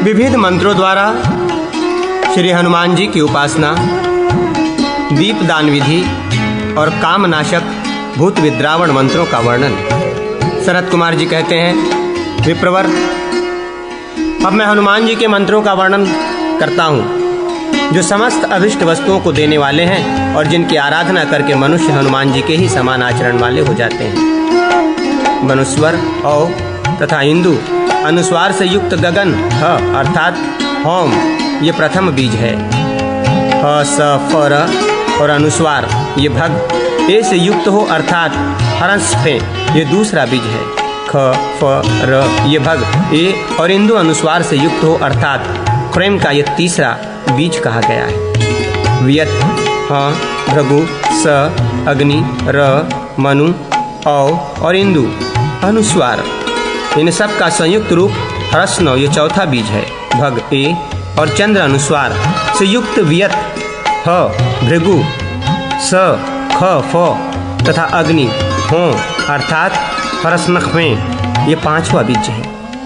विविध मंत्रों द्वारा श्री हनुमान जी की उपासना, दीपदान विधि और कामनाशक भूत विद्रावण मंत्रों का वर्णन। शरत कुमार जी कहते हैं, विप्रवर, अब मैं हनुमान जी के मंत्रों का वर्णन करता हूँ, जो समस्त अभिष्ट वस्तुओं को देने वाले हैं और जिनकी आराधना करके मनुष्य हनुमान जी के ही समान आचरण वाले हो जाते हैं। मनुस्वर औ तथा इंदु अनुस्वार से युक्त गगन ह अर्थात होम ये प्रथम बीज है। ह स फ र और अनुस्वार ये भग ए से युक्त हो अर्थात हरस फे ये दूसरा बीज है। ख फ र ये भग ए और इंदु अनुस्वार से युक्त हो अर्थात प्रेम का ये तीसरा बीज कहा गया है। वियत ह भृगु स अग्नि र मनु औ और इंदु अनुस्वार इन सब का संयुक्त रूप हरस्नव ये चौथा बीज है। भग ए और चंद्र अनुस्वार से युक्त वियत ह भृगु स ख फ तथा अग्नि हो अर्थात हरस्नख में ये पांचवा बीज है।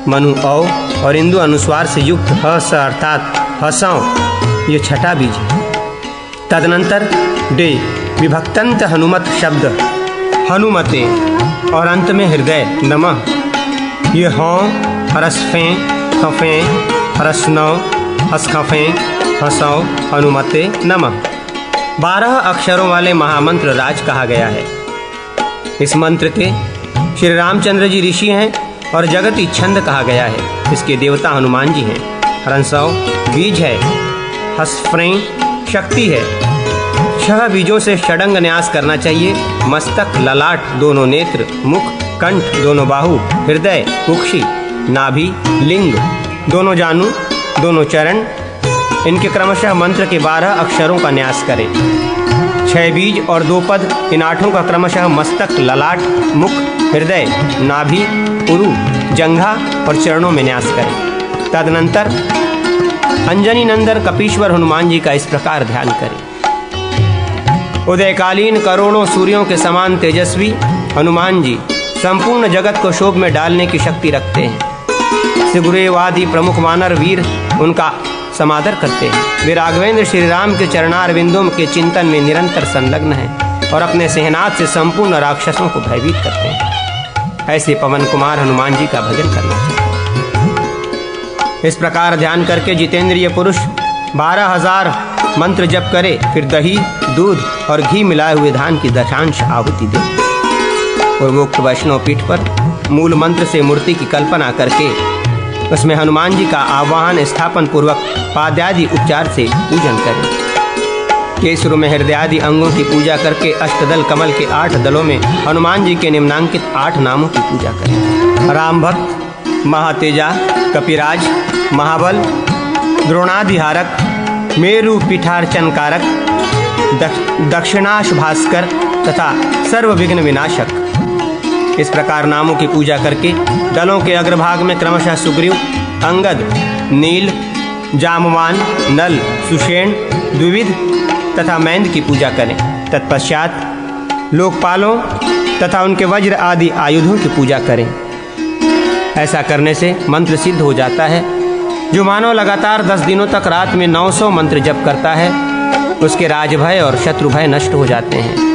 मनु औ और इंदु अनुस्वार से युक्त ह स अर्थात हसव ये छठा बीज है। तदनंतर डे विभक्तंत हनुमत शब्द हनुमते और अंत में हृदय नमः ये हों हरस्फे खफे हरस्नव हसखफे हसौ हनुमते नमः 12 अक्षरों वाले महामंत्र राज कहा गया है। इस मंत्र के श्री रामचंद्र जी ऋषि हैं और जगति छंद कहा गया है। इसके देवता हनुमान जी हैं। हरसौ बीज है, हस्फ्रें शक्ति है। 6 बीजों से षडंग न्यास करना चाहिए। मस्तक, ललाट, दोनों नेत्र, मुख, कंठ, दोनों बाहु, हृदय, कुक्षी, नाभि, लिंग, दोनों जानु, दोनों चरण, इनके क्रमशः मंत्र के 12 अक्षरों का न्यास करें। 6 बीज और 2 पद इन 8 का क्रमशः मस्तक, ललाट, मुख, हृदय, नाभि, उरु, जंघा और चरणों में न्यास करें। तदनंतर अंजनी नंदन कपीश्वर हनुमान जी का इस प्रकार ध्यान करें। उदयकालीन करोड़ों सूर्यों के समान तेजस्वी हनुमान जी संपूर्ण जगत को शोभ में डालने की शक्ति रखते हैं। सुग्रीवादि प्रमुख वानर वीर उनका समादर करते हैं। वे राघवेंद्र श्री राम के चरणार बिंदुओं के चिंतन में निरंतर संलग्न हैं और अपने सेहनाथ से संपूर्ण राक्षसों को भयभीत करते हैं। ऐसे पवन कुमार हनुमान जी का भजन करना चाहिए। इस प्रकार ध्यान करके जितेंद्रिय पुरुष 12,000 मंत्र जप करे, फिर दही, दूध और घी मिलाए हुए धान की दशांश आहुति दे। पूर्वोक्त वैष्णव पीठ पर मूल मंत्र से मूर्ति की कल्पना करके उसमें हनुमान जी का आवाहन स्थापन पूर्वक पाद्यादि उपचार से पूजन करें। केसुर में हृदयादि अंगों की पूजा करके अष्टदल कमल के 8 दलों में हनुमान जी के निम्नांकित 8 नामों की पूजा करें। राम भक्त, महातेजा, कपिराज, महाबल, द्रोणादिहारक, मेरु पीठार्चन कारक, दक्षिणाश भास्कर तथा सर्व विघ्न विनाशक, इस प्रकार नामों की पूजा करके दलों के अग्रभाग में क्रमशः सुग्रीव, अंगद, नील, जामवान, नल, सुषेण, द्विविध तथा मैंद की पूजा करें। तत्पश्चात लोकपालों तथा उनके वज्र आदि आयुधों की पूजा करें। ऐसा करने से मंत्र सिद्ध हो जाता है। जो मानव लगातार 10 दिनों तक रात में 900 मंत्र जप करता है, उसके राजभय और शत्रु भय नष्ट हो जाते हैं।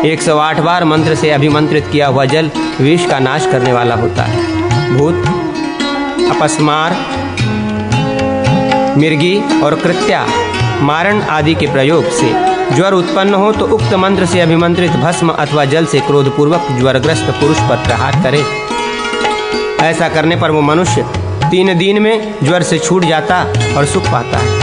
108 बार मंत्र से अभिमंत्रित किया हुआ जल विष का नाश करने वाला होता है। भूत, अपस्मार, मिर्गी और कृत्या, मारण आदि के प्रयोग से ज्वर उत्पन्न हो तो उक्त मंत्र से अभिमंत्रित भस्म अथवा जल से क्रोधपूर्वक ज्वरग्रस्त पुरुष पर प्रहार करे। ऐसा करने पर वो मनुष्य 3 दिन में ज्वर से छूट जाता और सुख पाता है।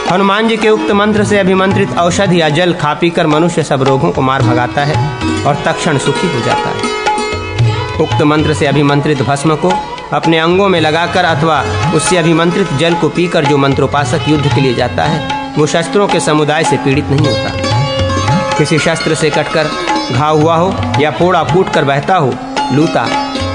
हनुमान जी के उक्त मंत्र से अभिमंत्रित औषधि या जल खा पीकर मनुष्य सब रोगों को मार भगाता है और तत्क्षण सुखी हो जाता है। उक्त मंत्र से अभिमंत्रित भस्म को अपने अंगों में लगाकर अथवा उससे अभिमंत्रित जल को पीकर जो मंत्रोपासक युद्ध के लिए जाता है, वो शस्त्रों के समुदाय से पीड़ित नहीं होता। किसी शस्त्र से कटकर घाव हुआ हो या फोड़ा फूट कर बहता हो, लूता,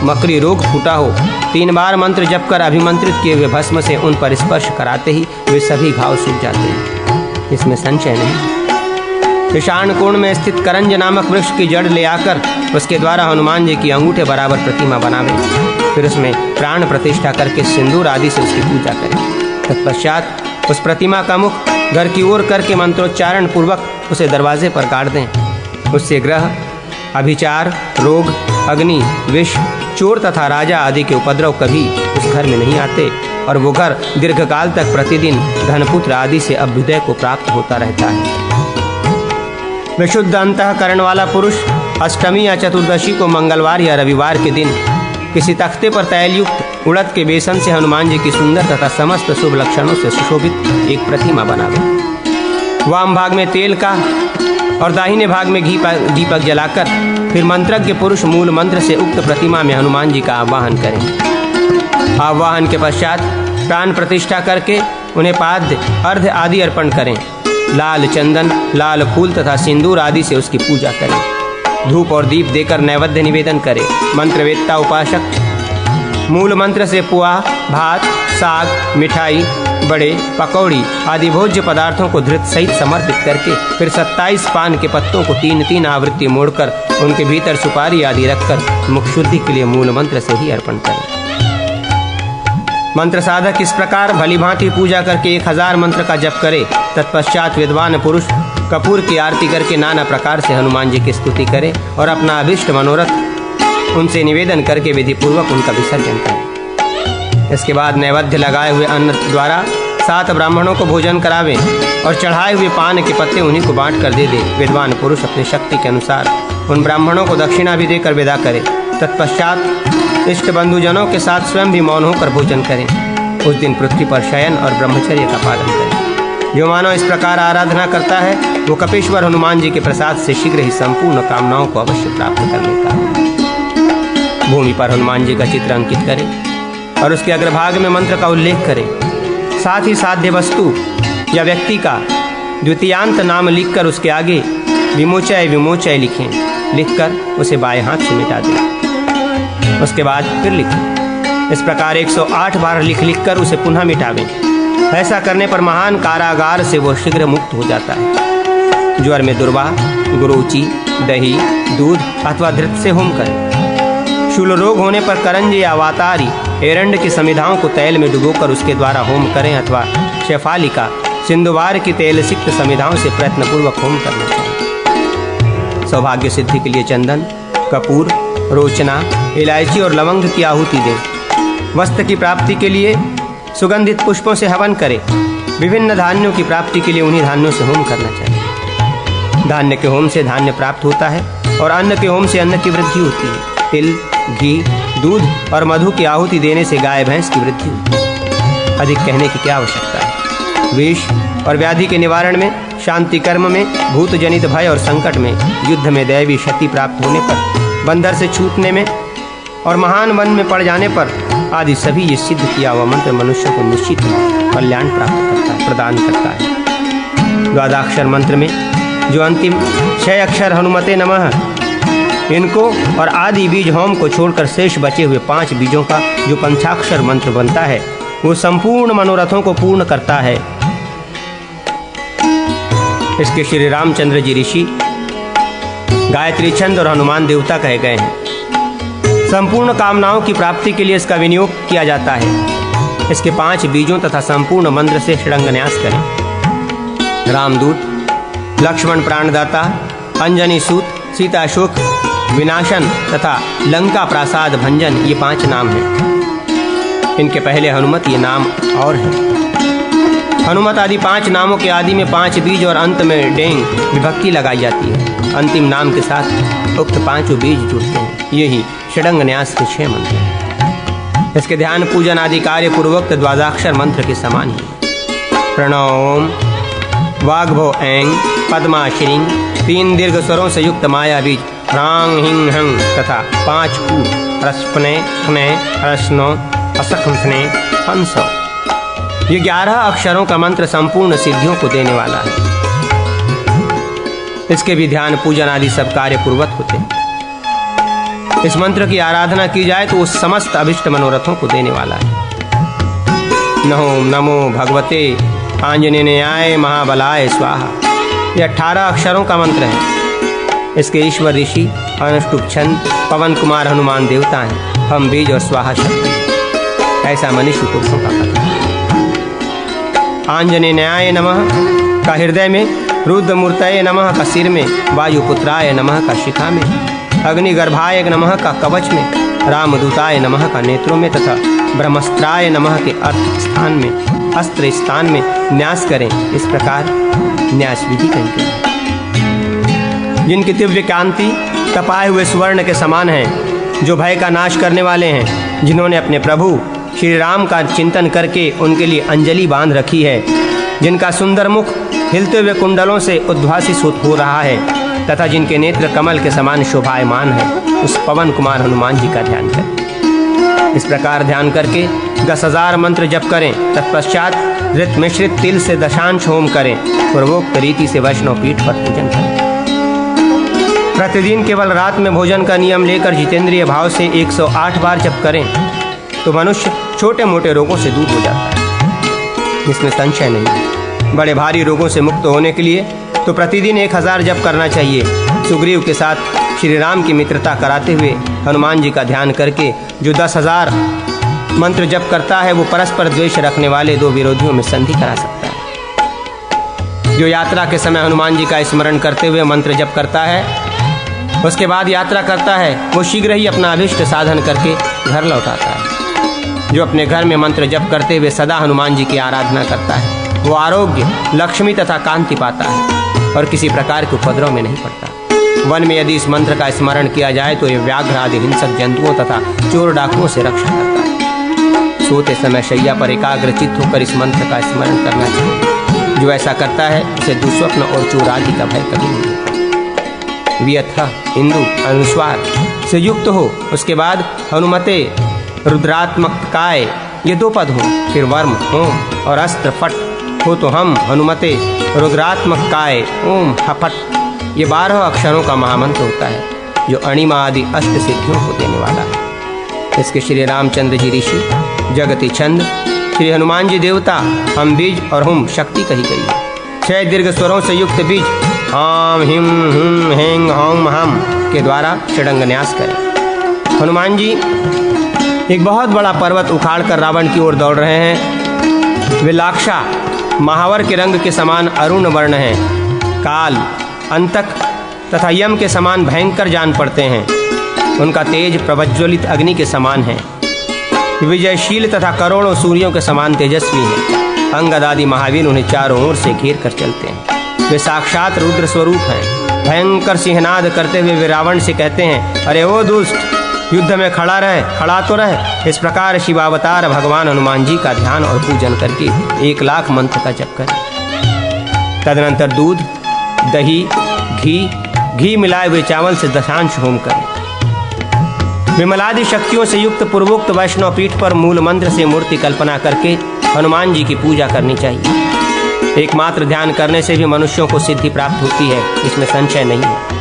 मकरी रोग फूटा हो, 3 बार मंत्र जप कर अभिमंत्रित किए हुए भस्म से उन पर स्पर्श कराते ही वे सभी घाव सूख जाते हैं। इसमें संशय नहीं। ईशान कोण में स्थित करंज नामक वृक्ष की जड़ ले आकर उसके द्वारा हनुमान जी की अंगूठे बराबर प्रतिमा बनावे। फिर उसमें प्राण प्रतिष्ठा करके सिंदूर आदि से उसकी पूजा करें। तत्पश्चात उस प्रतिमा का मुख घर की ओर करके मंत्रोच्चारण पूर्वक उसे दरवाजे पर गाड़ दें। उससे ग्रह, अभिचार, रोग, अग्नि, विष, चोर तथा राजा आदि के उपद्रव कभी उस घर में नहीं आते और वो घर दीर्घकाल तक प्रतिदिन धनपुत्र आदि से अभ्युदय को प्राप्त होता रहता है। विशुद्ध अंतःकरण वाला पुरुष अष्टमी या चतुर्दशी को मंगलवार या रविवार के दिन किसी तख्ते पर तैलयुक्त उड़द के बेसन से हनुमान जी की सुंदर तथा समस्त शुभ लक्षणों से सुशोभित एक प्रतिमा बनावे। वाम भाग में तेल का और दाहिने भाग में घी दीपक जलाकर फिर मंत्रज्ञ पुरुष मूल मंत्र से उक्त प्रतिमा में हनुमान जी का आवाहन करें। आवाहन के पश्चात प्राण प्रतिष्ठा करके उन्हें पाद्य, अर्घ्य आदि अर्पण करें। लाल चंदन, लाल फूल तथा सिंदूर आदि से उसकी पूजा करें। धूप और दीप देकर नैवेद्य निवेदन करें। मंत्रवेत्ता उपासक मूल मंत्र से पुआ, भात, साग, मिठाई, बड़े, पकौड़ी आदि भोज्य पदार्थों को धृत सहित समर्पित करके फिर 27 पान के पत्तों को 3-3 आवृत्ति मोड़कर उनके भीतर सुपारी आदि रखकर मुख शुद्धि के लिए मूल मंत्र से ही अर्पण करें। मंत्र साधक इस प्रकार भली भांति पूजा करके 1000 मंत्र का जप करे। तत्पश्चात विद्वान पुरुष कपूर की आरती करके नाना प्रकार से हनुमान जी की स्तुति करे और अपना अभिष्ट मनोरथ उनसे निवेदन करके विधि पूर्वक उनका विसर्जन करें। इसके बाद नैवेद्य लगाए हुए अन्न द्वारा 7 ब्राह्मणों को भोजन करावें और चढ़ाए हुए पान के पत्ते उन्हीं को बांट कर दे दे। विद्वान पुरुष अपनी शक्ति के अनुसार उन ब्राह्मणों को दक्षिणा भी देकर विदा करे। तत्पश्चात इष्ट बंधुजनों के साथ स्वयं भी मौन होकर भोजन करें। उस दिन पृथ्वी पर शयन और ब्रह्मचर्य का पालन करें। जो मानव इस प्रकार आराधना करता है वो कपीश्वर हनुमान जी के प्रसाद से शीघ्र ही संपूर्ण कामनाओं को अवश्य प्राप्त कर लेता है। भूमि पर हनुमान जी का चित्र अंकित करें और उसके अग्रभाग में मंत्र का उल्लेख करें। साथ ही साध्य वस्तु या व्यक्ति का द्वितीयांत नाम लिखकर उसके आगे विमोचय विमोचय लिखें। लिखकर उसे बाएं हाथ से मिटा दें। उसके बाद फिर लिखें। इस प्रकार 108 बार लिख कर उसे पुनः मिटावें। ऐसा करने पर महान कारागार से वो शीघ्र मुक्त हो जाता है। ज्वर में दुर्वा, गुरुचि, दही, दूध अथवा धृत से होम करें। शूल रोग होने पर करंज या वातारी, एरंड की समिधाओं को तैल में डुबोकर उसके द्वारा होम करें अथवा शेफालिका, सिंधुवार की तेल सिक्त समिधाओं से प्रयत्नपूर्वक होम करना चाहिए। सौभाग्य सिद्धि के लिए चंदन, कपूर, रोचना, इलायची और लवंग की आहुति दें। वस्त्र की प्राप्ति के लिए सुगंधित पुष्पों से हवन करें। विभिन्न धान्यों की प्राप्ति के लिए उन्हीं धान्यों से होम करना चाहिए। धान्य के होम से धान्य प्राप्त होता है और अन्न के होम से अन्न की वृद्धि होती है। तिल, घी, दूध और मधु की आहुति देने से गाय भैंस की वृद्धि होती है। अधिक कहने की क्या आवश्यकता है। विष और व्याधि के निवारण में, शांति कर्म में, भूत जनित भय और संकट में, युद्ध में दैवी क्षति प्राप्त होने पर, बंधर से छूटने में और महान वन में पड़ जाने पर आदि सभी ये सिद्ध किया हुआ मंत्र मनुष्य को निश्चित कल्याण प्राप्त करता है, प्रदान करता है। द्वादशाक्षर मंत्र में जो अंतिम 6 अक्षर हनुमते नमः, इनको और आदि बीज होम को छोड़कर शेष बचे हुए 5 बीजों का जो पंचाक्षर मंत्र बनता है वो संपूर्ण मनोरथों को पूर्ण करता है। इसके श्री रामचंद्र जी ऋषि गायत्री छंद और हनुमान देवता कहे गए हैं। संपूर्ण कामनाओं की प्राप्ति के लिए इसका विनियोग किया जाता है। इसके 5 बीजों तथा संपूर्ण मंत्र से षडंगन्यास करें। रामदूत, लक्ष्मण प्राणदाता, अंजनी सूत, सीता शोक विनाशन तथा लंका प्रासाद भंजन ये 5 नाम हैं। इनके पहले हनुमत ये नाम और है। हनुमत आदि 5 नामों के आदि में 5 बीज और अंत में डेंग विभक्ति लगाई जाती है। अंतिम नाम के साथ उक्त 5 बीज जुड़ते हैं। यही षडंग न्यास के 6 मंत्र हैं। इसके ध्यान पूजन आदि कार्य पूर्वोक्त द्वादशाक्षर मंत्र के समान ही। प्रणोम, वाग्भो ऐं, पद्मा श्रीं, 3 दीर्घ स्वरों से युक्त माया बीज ह्रांग हिंग हंग तथा 5 कू रस्फने खने रस्नो असखने हंसो। ये 11 अक्षरों का मंत्र संपूर्ण सिद्धियों को देने वाला है। इसके भी ध्यान पूजन आदि सब कार्य पूर्वक होते हैं। इस मंत्र की आराधना की जाए तो वो समस्त अभिष्ट मनोरथों को देने वाला है। नमो भगवते आंजनेयाय महाबलाय स्वाहा। यह 18 अक्षरों का मंत्र है। इसके ईश्वर ऋषि अनुष्टुप छंद पवन कुमार हनुमान देवता हैं। हम बीज और स्वाहा शक्ति। ऐसा मनुष्य पुरुषों का कथन है। आंजनेयाय नमः का हृदय में, रुद्रमूर्तये नमः का सिर में, वायुपुत्राय नमः का शिखा में, अग्निगर्भाय नमः का कवच में, रामदूताय नमः का नेत्रों में तथा ब्रह्मस्त्राय नमः के अर्थ स्थान में, अस्त्र स्थान में न्यास करें। इस प्रकार न्यास विधि करेंगे। जिनकी दिव्य कांति तपाए हुए स्वर्ण के समान है, जो भय का नाश करने वाले हैं, जिन्होंने अपने प्रभु श्री राम का चिंतन करके उनके लिए अंजलि बांध रखी है, जिनका सुंदर मुख हिलते हुए कुंडलों से उद्भासित हो रहा है तथा जिनके नेत्र कमल के समान शोभायमान है, उस पवन कुमार हनुमान जी का ध्यान करें। इस प्रकार ध्यान करके 10,000 मंत्र जप करें। तत्पश्चात ऋत मिश्रित तिल से दशांश होम करें। पूर्वोक्त रीति से वैष्णव पीठ पर पूजन करें। प्रतिदिन केवल रात में भोजन का नियम लेकर जितेंद्रिय भाव से 108 बार जप करें तो मनुष्य छोटे मोटे रोगों से दूर हो जाता है, इसमें संशय नहीं है। बड़े भारी रोगों से मुक्त होने के लिए तो प्रतिदिन 1000 जप करना चाहिए। सुग्रीव के साथ श्री राम की मित्रता कराते हुए हनुमान जी का ध्यान करके जो 10,000 मंत्र जप करता है, वो परस्पर द्वेष रखने वाले दो विरोधियों में संधि करा सकता है। जो यात्रा के समय हनुमान जी का स्मरण करते हुए मंत्र जप करता है, उसके बाद यात्रा करता है, वो शीघ्र ही अपना अभिष्ट साधन करके घर लौटाता है। जो अपने घर में मंत्र जप करते हुए सदा हनुमान जी की आराधना करता है, वो आरोग्य, लक्ष्मी तथा कांति पाता है और किसी प्रकार के उपद्रव में नहीं पड़ता। वन में यदि इस मंत्र का स्मरण किया जाए तो ये व्याघ्र आदि हिंसक जंतुओं तथा चोर डाकुओं से रक्षा करता है। सोते समय शैया पर एकाग्रचित्त होकर इस मंत्र का स्मरण करना चाहिए। जो ऐसा करता है उसे दुस्वप्न और चोर आदि का भय कभी नहीं होता। व्यथ इंदु अनुस्वार से युक्त हो, उसके बाद हनुमते रुद्रात्मकाय, ये 2 पद हो, फिर वर्म ओम और अस्त्र फट हो तो हम हनुमते रुद्रात्मकाय ओम हफट। ये 12 अक्षरों का महामंत्र होता है, जो अणिमा आदि अष्ट सिद्धियों को देने वाला है। इसके श्री रामचंद्र जी ऋषि, जगति छंद, श्री हनुमान जी देवता, हम बीज और हुम शक्ति कही गई है। 6 दीर्घ स्वरों से युक्त बीज आम हिम हुम हेंग होम हम के द्वारा षडंग न्यास करें। हनुमान जी एक बहुत बड़ा पर्वत उखाड़कर रावण की ओर दौड़ रहे हैं। वे लाक्षा महावर के रंग के समान अरुण वर्ण हैं। काल, अंतक तथा यम के समान भयंकर जान पड़ते हैं। उनका तेज प्रज्वलित अग्नि के समान है। विजयशील तथा करोड़ों सूर्यों के समान तेजस्वी हैं। अंगद आदि महावीर उन्हें चारों ओर से घेर कर चलते हैं। वे साक्षात रुद्र स्वरूप हैं। भयंकर सिंहनाद करते हुए वे रावण से कहते हैं, अरे ओ दुष्ट, युद्ध में खड़ा तो रहे। इस प्रकार शिवावतार भगवान हनुमान जी का ध्यान और पूजन करके 1 लाख मंत्र का जप करें। तदनंतर दूध, दही, घी मिलाए हुए चावल से दशांश होम करें। विमलादि शक्तियों से युक्त पूर्वोक्त वैष्णव पीठ पर मूल मंत्र से मूर्ति कल्पना करके हनुमान जी की पूजा करनी चाहिए। एकमात्र ध्यान करने से भी मनुष्यों को सिद्धि प्राप्त होती है, इसमें संशय नहीं है।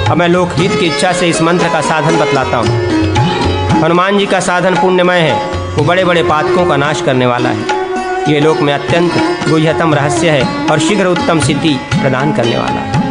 अब मैं लोकहित की इच्छा से इस मंत्र का साधन बतलाता हूँ। हनुमान जी का साधन पुण्यमय है। वो बड़े बड़े पातकों का नाश करने वाला है। ये लोक में अत्यंत गुह्यतम रहस्य है और शीघ्र उत्तम सिद्धि प्रदान करने वाला है।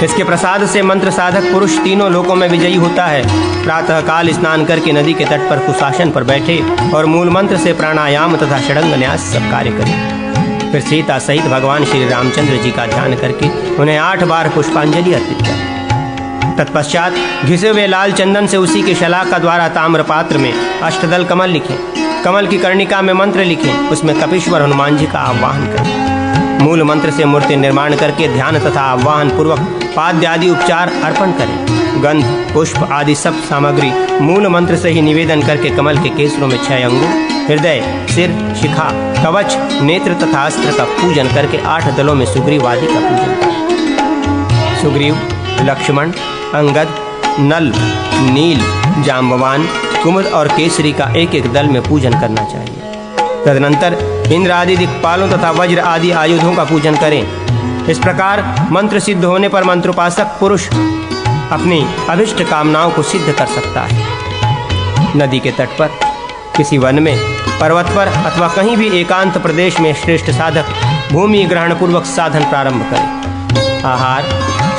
इसके प्रसाद से मंत्र साधक पुरुष तीनों लोकों में विजयी होता है। प्रातः काल स्नान करके नदी के तट पर कुशासन पर बैठे और मूल मंत्र से प्राणायाम तथा षडंग न्यास सब कार्य करें। फिर सीता सहित भगवान श्री रामचंद्र जी का ध्यान करके उन्हें 8 बार पुष्पांजलि अर्पित करें। तत्पश्चात घिसे हुए लाल चंदन से उसी के शलाका द्वारा ताम्र पात्र में अष्टदल कमल लिखें। कमल की कर्णिका में मंत्र लिखें। उसमें कपीश्वर हनुमान जी का आह्वान करें। मूल मंत्र से मूर्ति निर्माण करके ध्यान तथा आह्वान पूर्वक पाद्य आदि उपचार अर्पण करें। गंध, पुष्प आदि सब सामग्री मूल मंत्र से ही निवेदन करके कमल के केसरों में 6 अंगों, हृदय, सिर, शिखा, कवच, नेत्र तथा अस्त्र का पूजन करके 8 दलों में सुग्रीव आदि का पूजन करें। सुग्रीव, लक्ष्मण, अंगद, नल, नील, जाम्बवान, कुमुद और केसरी का 1-1 दल में पूजन करना चाहिए। तदनंतर इंद्र आदि दिक्पालों तथा वज्र आदि आयुधों का पूजन करें। इस प्रकार मंत्र सिद्ध होने पर मंत्रोपासक पुरुष अपनी अभिष्ट कामनाओं को सिद्ध कर सकता है। नदी के तट पर किसी वन में, पर्वत पर अथवा कहीं भी एकांत प्रदेश में श्रेष्ठ साधक भूमि ग्रहण पूर्वक साधन प्रारंभ करें। आहार,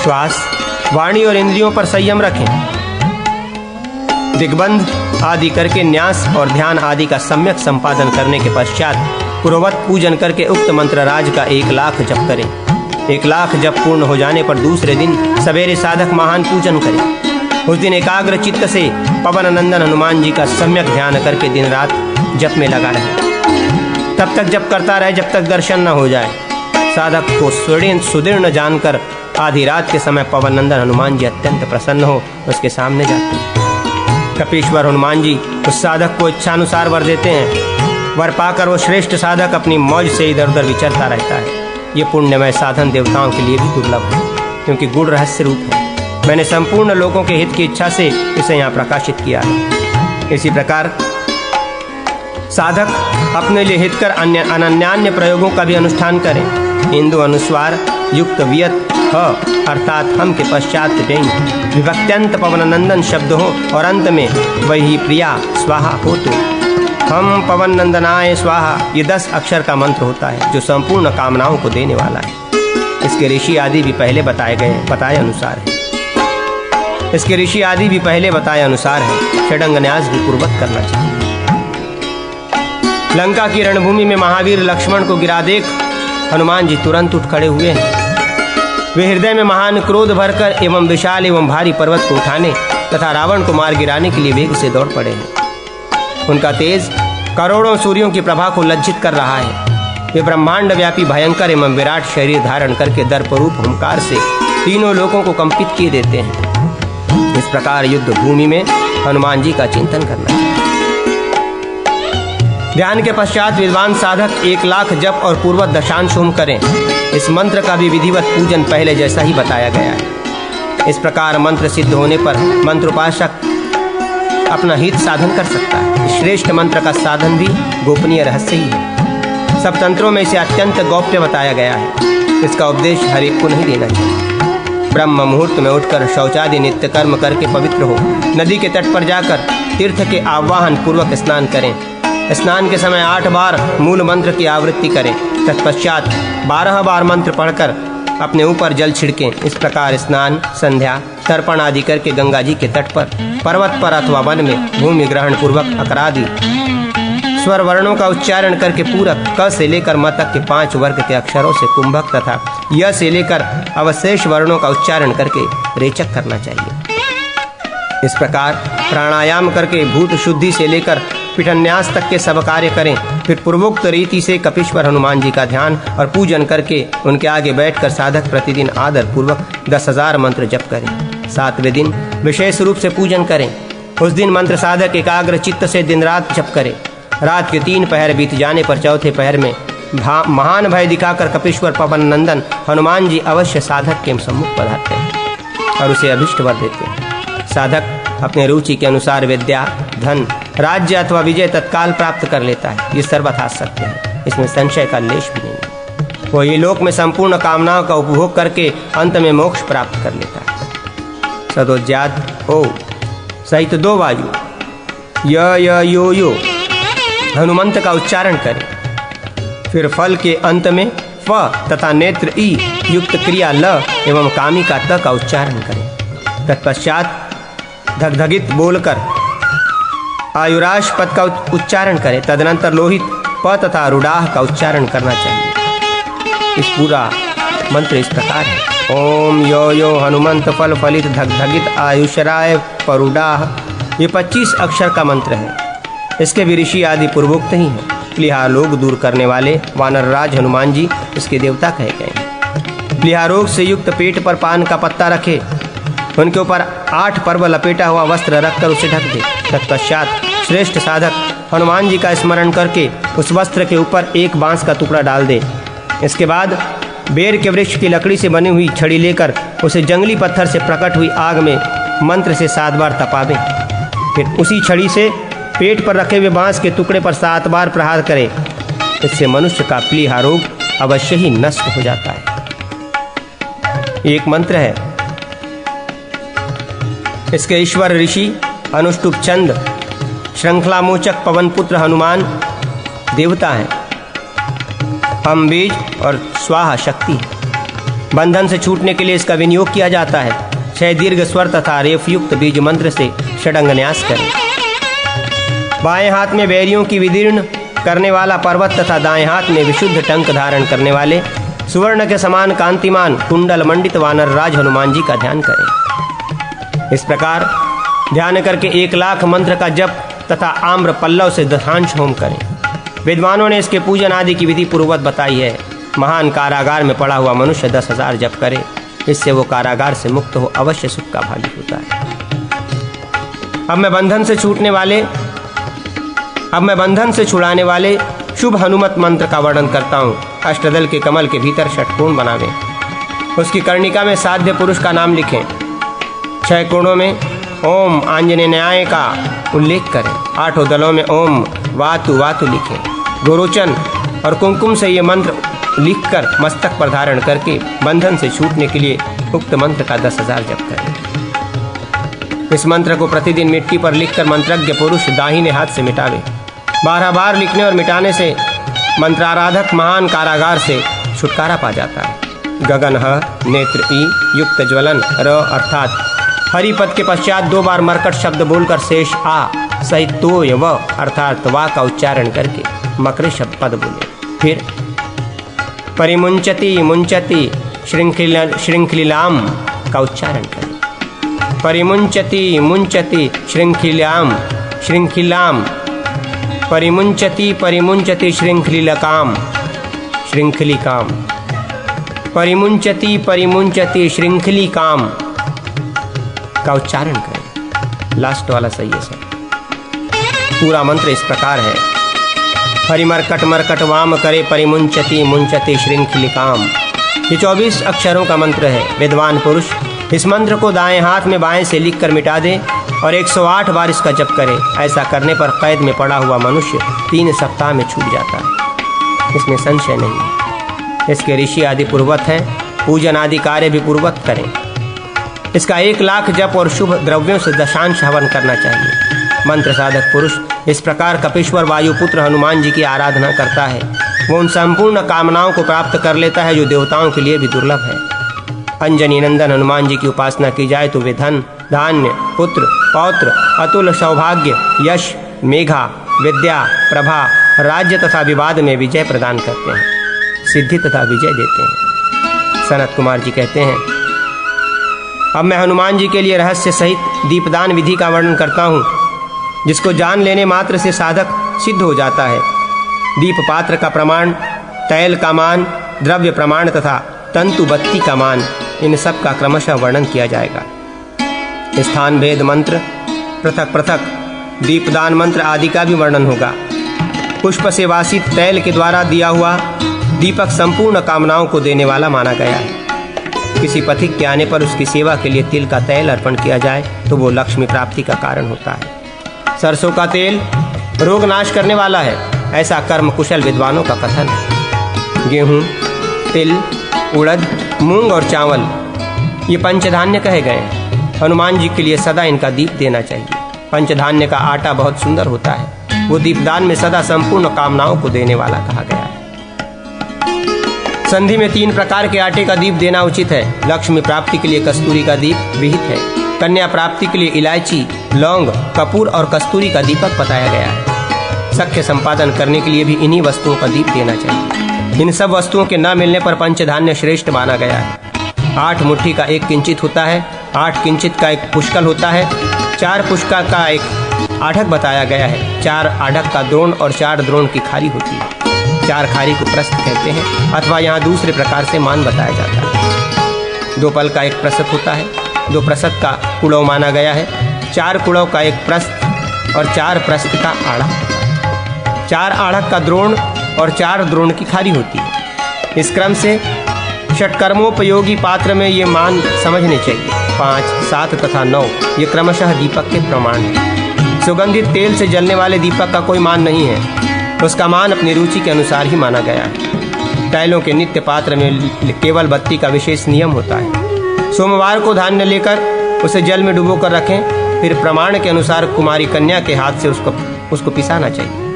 श्वास, वाणी और इंद्रियों पर संयम रखें। दिग्बंध आदि करके न्यास और ध्यान आदि का सम्यक संपादन करने के पश्चात पुरोवत पूजन करके उक्त मंत्र राज का 1 लाख जप करें। 1 लाख जप पूर्ण हो जाने पर दूसरे दिन सवेरे साधक महान पूजन करें। उस दिन एकाग्र चित्त से पवन नंदन हनुमान जी का सम्यक ध्यान करके दिन रात जप में लगा रहे। तब तक जप करता रहे जब तक दर्शन न हो जाए। साधक को सुदीर्ण जानकर आधी रात के समय पवन नंदन हनुमान जी अत्यंत प्रसन्न हो उसके सामने जाते हैं। कपीश्वर हनुमान जी उस साधक को इच्छानुसार वर देते हैं। वर पाकर वो श्रेष्ठ साधक अपनी मौज से इधर उधर विचरता रहता है। ये पुण्यमय साधन देवताओं के लिए भी दुर्लभ है, क्योंकि गूढ़ रहस्य रूप है। मैंने संपूर्ण लोगों के हित की इच्छा से इसे यहाँ प्रकाशित किया है। इसी प्रकार साधक अपने लिए हितकर अन्य अनन्यान्य प्रयोगों का भी अनुष्ठान करें। हिंदू अनुस्वार युक्त वियत ह अर्थात हम के पश्चात डेंग विभक्त्यंत पवन नंदन शब्द हो और अंत में वही प्रिया स्वाहा हो तो हम पवन नंदनाय स्वाहा, ये 10 अक्षर का मंत्र होता है जो संपूर्ण कामनाओं को देने वाला है। इसके ऋषि आदि भी पहले बताए अनुसार है। षडंग न्यास भी पूर्वक करना चाहिए। लंका की रणभूमि में महावीर लक्ष्मण को गिरा देख हनुमान जी तुरंत उठ खड़े हुए हैं। वे हृदय में महान क्रोध भरकर एवं विशाल एवं भारी पर्वत को उठाने तथा रावण को मार गिराने के लिए वेग से दौड़ पड़े हैं। उनका तेज करोड़ों सूर्यों की प्रभा को लज्जित कर रहा है। वे ब्रह्मांड व्यापी भयंकर एवं विराट शरीर धारण करके दर्परूप हुंकार से तीनों लोकों को कंपित किए देते हैं। इस प्रकार युद्ध भूमि में हनुमान जी का चिंतन करना चाहिए। ध्यान के पश्चात विद्वान साधक 1 लाख जप और पूर्वत दशांश होम करें। इस मंत्र का भी विधिवत पूजन पहले जैसा ही बताया गया है। इस प्रकार मंत्र सिद्ध होने पर मंत्रोपासक अपना हित साधन कर सकता है। इस श्रेष्ठ मंत्र का साधन भी गोपनीय रहस्य ही है। सब तंत्रों में इसे अत्यंत गौप्य बताया गया है। इसका उपदेश हर एक को नहीं देना चाहिए। ब्रह्म मुहूर्त में उठकर शौचादि नित्य कर्म करके पवित्र हो नदी के तट पर जाकर तीर्थ के आवाहन पूर्वक स्नान करें। स्नान के समय 8 बार मूल मंत्र की आवृत्ति करें। तत्पश्चात 12 बार मंत्र पढ़कर अपने ऊपर जल छिड़कें। इस प्रकार स्नान, संध्या, तर्पण आदि करके गंगा जी के तट पर, पर्वत पर अथवा वन में भूमि ग्रहण पूर्वक अकरादि स्वर वर्णों का उच्चारण करके पूरक क से लेकर म तक के 5 वर्ग के अक्षरों से कुंभक तथा य से लेकर अवशेष वर्णों का उच्चारण करके रेचक करना चाहिए। इस प्रकार प्राणायाम करके भूत शुद्धि से लेकर पिठन्यास तक के सब कार्य करें। फिर पूर्वोक्त रीति से कपीश्वर हनुमान जी का ध्यान और पूजन करके उनके आगे बैठकर साधक प्रतिदिन आदर पूर्वक 10,000 मंत्र जप करें। 7वें दिन विशेष रूप से पूजन करें। उस दिन मंत्र साधक एकाग्र चित्त से दिन रात जप करें। रात के 3 पहर बीत जाने पर चौथे पहर में महान भय दिखाकर कपीश्वर पवन नंदन हनुमान जी अवश्य साधक के सम्मुख पधारते हैं और उसे अभिष्ट वर देते हैं। साधक अपने रुचि के अनुसार विद्या, धन, राज्य अथवा विजय तत्काल प्राप्त कर लेता है। ये सर्वथा सत्य है, इसमें संशय का लेश भी नहीं है। वो ये लोक में संपूर्ण कामनाओं का उपभोग करके अंत में मोक्ष प्राप्त कर लेता है। सदोज्जात ओ सहित 2 वायु य यो हनुमंत का उच्चारण करें। फिर फल के अंत में फ तथा नेत्र ई युक्त क्रिया ल एवं कामी का त का उच्चारण करें। तत्पश्चात धगधगित बोलकर आयुराश पद का उच्चारण करें। तदनंतर लोहित प तथा रुडाह का उच्चारण करना चाहिए। इस पूरा मंत्र इस प्रकार है। ओम यो हनुमंत फल फलित धगधगित आयुषराय परुडाह। ये 25 अक्षर का मंत्र है। इसके भी ऋषि आदि पूर्वोक्त ही हैं। प्लीहा रोग दूर करने वाले वानरराज हनुमान जी इसके देवता कहे गए हैं। प्लीहा रोग से युक्त पेट पर पान का पत्ता रखे, उनके ऊपर 8 पर्व लपेटा हुआ वस्त्र रखकर उसे ढक दे। तत्पश्चात श्रेष्ठ साधक हनुमान जी का स्मरण करके उस वस्त्र के ऊपर एक बांस का टुकड़ा डाल दे। इसके बाद बेर के वृक्ष की लकड़ी से बनी हुई छड़ी लेकर उसे जंगली पत्थर से प्रकट हुई आग में मंत्र से 7 बार तपावें। फिर उसी छड़ी से पेट पर रखे हुए बांस के टुकड़े पर 7 बार प्रहार करें। इससे मनुष्य का प्लीहा रोग अवश्य ही नष्ट हो जाता है। एक मंत्र है। इसके ईश्वर ऋषि अनुष्टुप चंद श्रृंखला मोचक पवन पुत्र हनुमान देवता हैं। हम बीज और स्वाहा शक्ति। बंधन से छूटने के लिए इसका विनियोग किया जाता है। 6 दीर्घ स्वर तथा रेफयुक्त बीज मंत्र से षडंग न्यास करें। बाएं हाथ में वैरियों की विदीर्ण करने वाला पर्वत तथा दाएं हाथ में विशुद्ध टंक धारण करने वाले सुवर्ण के समान कांतिमान कुंडल मंडित वानर राज हनुमान जी का ध्यान करें। इस प्रकार ध्यान करके 1 लाख मंत्र का जप तथा आम्र पल्लव से दशांश होम करें। विद्वानों ने इसके पूजन आदि की विधि पूर्ववत बताई है। महान कारागार में पड़ा हुआ मनुष्य 10,000 जप करे, इससे वो कारागार से मुक्त हो अवश्य सुख का भागी होता है। अब मैं बंधन से छुड़ाने वाले शुभ हनुमत मंत्र का वर्णन करता हूँ। अष्टदल के कमल के भीतर षटकोण बनावें। उसकी कर्णिका में साध्य पुरुष का नाम लिखें। 6 कोणों में ओम आंजनेयाय का उल्लेख करें। 8 दलों में ओम वातु वातु लिखें। गोरोचन और कुमकुम से ये मंत्र लिखकर मस्तक पर धारण करके बंधन से छूटने के लिए उक्त मंत्र का 10,000 जप करें। इस मंत्र को प्रतिदिन मिट्टी पर लिखकर मंत्रज्ञ पुरुष दाहिने हाथ से मिटावे। 12 बार लिखने और मिटाने से मंत्राराधक महान कारागार से छुटकारा पा जाता है। गगन ह नेत्र ई युक्त ज्वलन र अर्थात हरिपद के पश्चात 2 बार मरकट शब्द बोलकर शेष आ सहित तो य व अर्थात वा का उच्चारण करके मकर शब्द पद बोले। फिर परिमुंचति मुंचति श्रृंखलिलाम का उच्चारण करें। परिमुंचति मुंचति श्रृंखलिलाम श्रृंखलिलाम परिमुंचति परिमुंचति श्रृंखलिलकाम श्रृंखलिकाम परिमुंचति परिमुंचति श्रृंखलिकाम का उच्चारण करें। लास्ट वाला सही है सर। पूरा मंत्र इस प्रकार है। हरिमरकट मरकट वाम करे परिमुंचति मुंचति श्रृंखलिकाम। ये 24 अक्षरों का मंत्र है। विद्वान पुरुष इस मंत्र को दाएं हाथ में बाएं से लिखकर मिटा दे और 108 बार इसका जप करे। ऐसा करने पर कैद में पड़ा हुआ मनुष्य 3 सप्ताह में छूट जाता है। इसमें संशय नहीं। इसके ऋषि आदि पूर्वत हैं। पूजन आदि कार्य भी पूर्वत करें। इसका 1 लाख जप और शुभ द्रव्यों से दशांश हवन करना चाहिए। मंत्र साधक पुरुष इस प्रकार कपीश्वर वायुपुत्र हनुमान जी की आराधना करता है। वो उन संपूर्ण कामनाओं को प्राप्त कर लेता है जो देवताओं के लिए भी दुर्लभ है। अंजनी नंदन हनुमान जी की उपासना की जाए तो वे धन धान्य पुत्र पौत्र अतुल सौभाग्य यश मेघा विद्या प्रभा राज्य तथा विवाद में विजय प्रदान करते हैं, सिद्धि तथा विजय देते हैं। सनत कुमार जी कहते हैं, अब मैं हनुमान जी के लिए रहस्य सहित दीपदान विधि का वर्णन करता हूँ, जिसको जान लेने मात्र से साधक सिद्ध हो जाता है। दीप पात्र का प्रमाण, तैल का मान, द्रव्य प्रमाण तथा तंतु बत्ती का मान, इन सब का क्रमशः वर्णन किया जाएगा। स्थान भेद मंत्र, पृथक पृथक दीपदान मंत्र आदि का भी वर्णन होगा। पुष्प से वासित तैल के द्वारा दिया हुआ दीपक संपूर्ण कामनाओं को देने वाला माना गया है। किसी पथिक के आने पर उसकी सेवा के लिए तिल का तैल अर्पण किया जाए तो वो लक्ष्मी प्राप्ति का कारण होता है। सरसों का तेल रोग नाश करने वाला है, ऐसा कर्म कुशल विद्वानों का कथन है। गेहूँ, तिल, उड़द, मूंग और चावल ये पंचधान्य कहे गए हैं। हनुमान जी के लिए सदा इनका दीप देना चाहिए। पंचधान्य का आटा बहुत सुंदर होता है। वो दीपदान में सदा संपूर्ण कामनाओं को देने वाला कहा गया है। संधि में 3 प्रकार के आटे का दीप देना उचित है। लक्ष्मी प्राप्ति के लिए कस्तूरी का दीप विहित है। कन्या प्राप्ति के लिए इलायची, लौंग, कपूर और कस्तूरी का दीपक बताया गया है। सख्य संपादन करने के लिए भी इन्हीं वस्तुओं का दीप देना चाहिए। इन सब वस्तुओं के न मिलने पर पंचधान्य श्रेष्ठ माना गया है। 8 मुट्ठी का 1 किंचित होता है, 8 किंचित का 1 पुष्कल होता है, 4 पुष्कल का 1 आढ़क बताया गया है। 4 आढ़क का द्रोण और 4 द्रोण की खारी होती है। 4 खारी को प्रस्थ कहते हैं, अथवा यहाँ दूसरे प्रकार से मान बताया जाता है। 2 पल का 1 प्रसत होता है, 2 प्रसत का कुड़व माना गया है। 4 कुड़व का 1 प्रस्थ और 4 प्रस्थ का आढ़क। 4 आढ़क का द्रोण और 4 द्रोण की खारी होती है। इस क्रम से षटकर्मोपयोगी पात्र में ये मान समझने चाहिए। 5, 7 तथा 9 ये क्रमशः दीपक के प्रमाण हैं। सुगंधित तेल से जलने वाले दीपक का कोई मान नहीं है, उसका मान अपनी रुचि के अनुसार ही माना गया है। तैलों के नित्य पात्र में केवल बत्ती का विशेष नियम होता है। सोमवार को धान्य लेकर उसे जल में डुबो कर रखें, फिर प्रमाण के अनुसार कुमारी कन्या के हाथ से उसको उसको पिसाना चाहिए।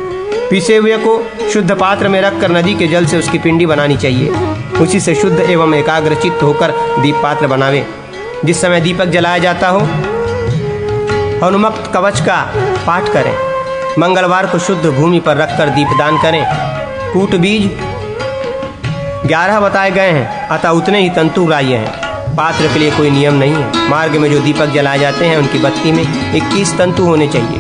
पीसे हुए को शुद्ध पात्र में रखकर नदी के जल से उसकी पिंडी बनानी चाहिए। उसी से शुद्ध एवं एकाग्रचित्त होकर दीप पात्र बनावे। जिस समय दीपक जलाया जाता हो हनुमत कवच का पाठ करें। मंगलवार को शुद्ध भूमि पर रखकर दीपदान करें। कूट बीज 11 बताए गए हैं, अतः उतने ही तंतु ग्राह्य हैं। पात्र के लिए कोई नियम नहीं है। मार्ग में जो दीपक जलाए जाते हैं उनकी बत्ती में 21 तंतु होने चाहिए।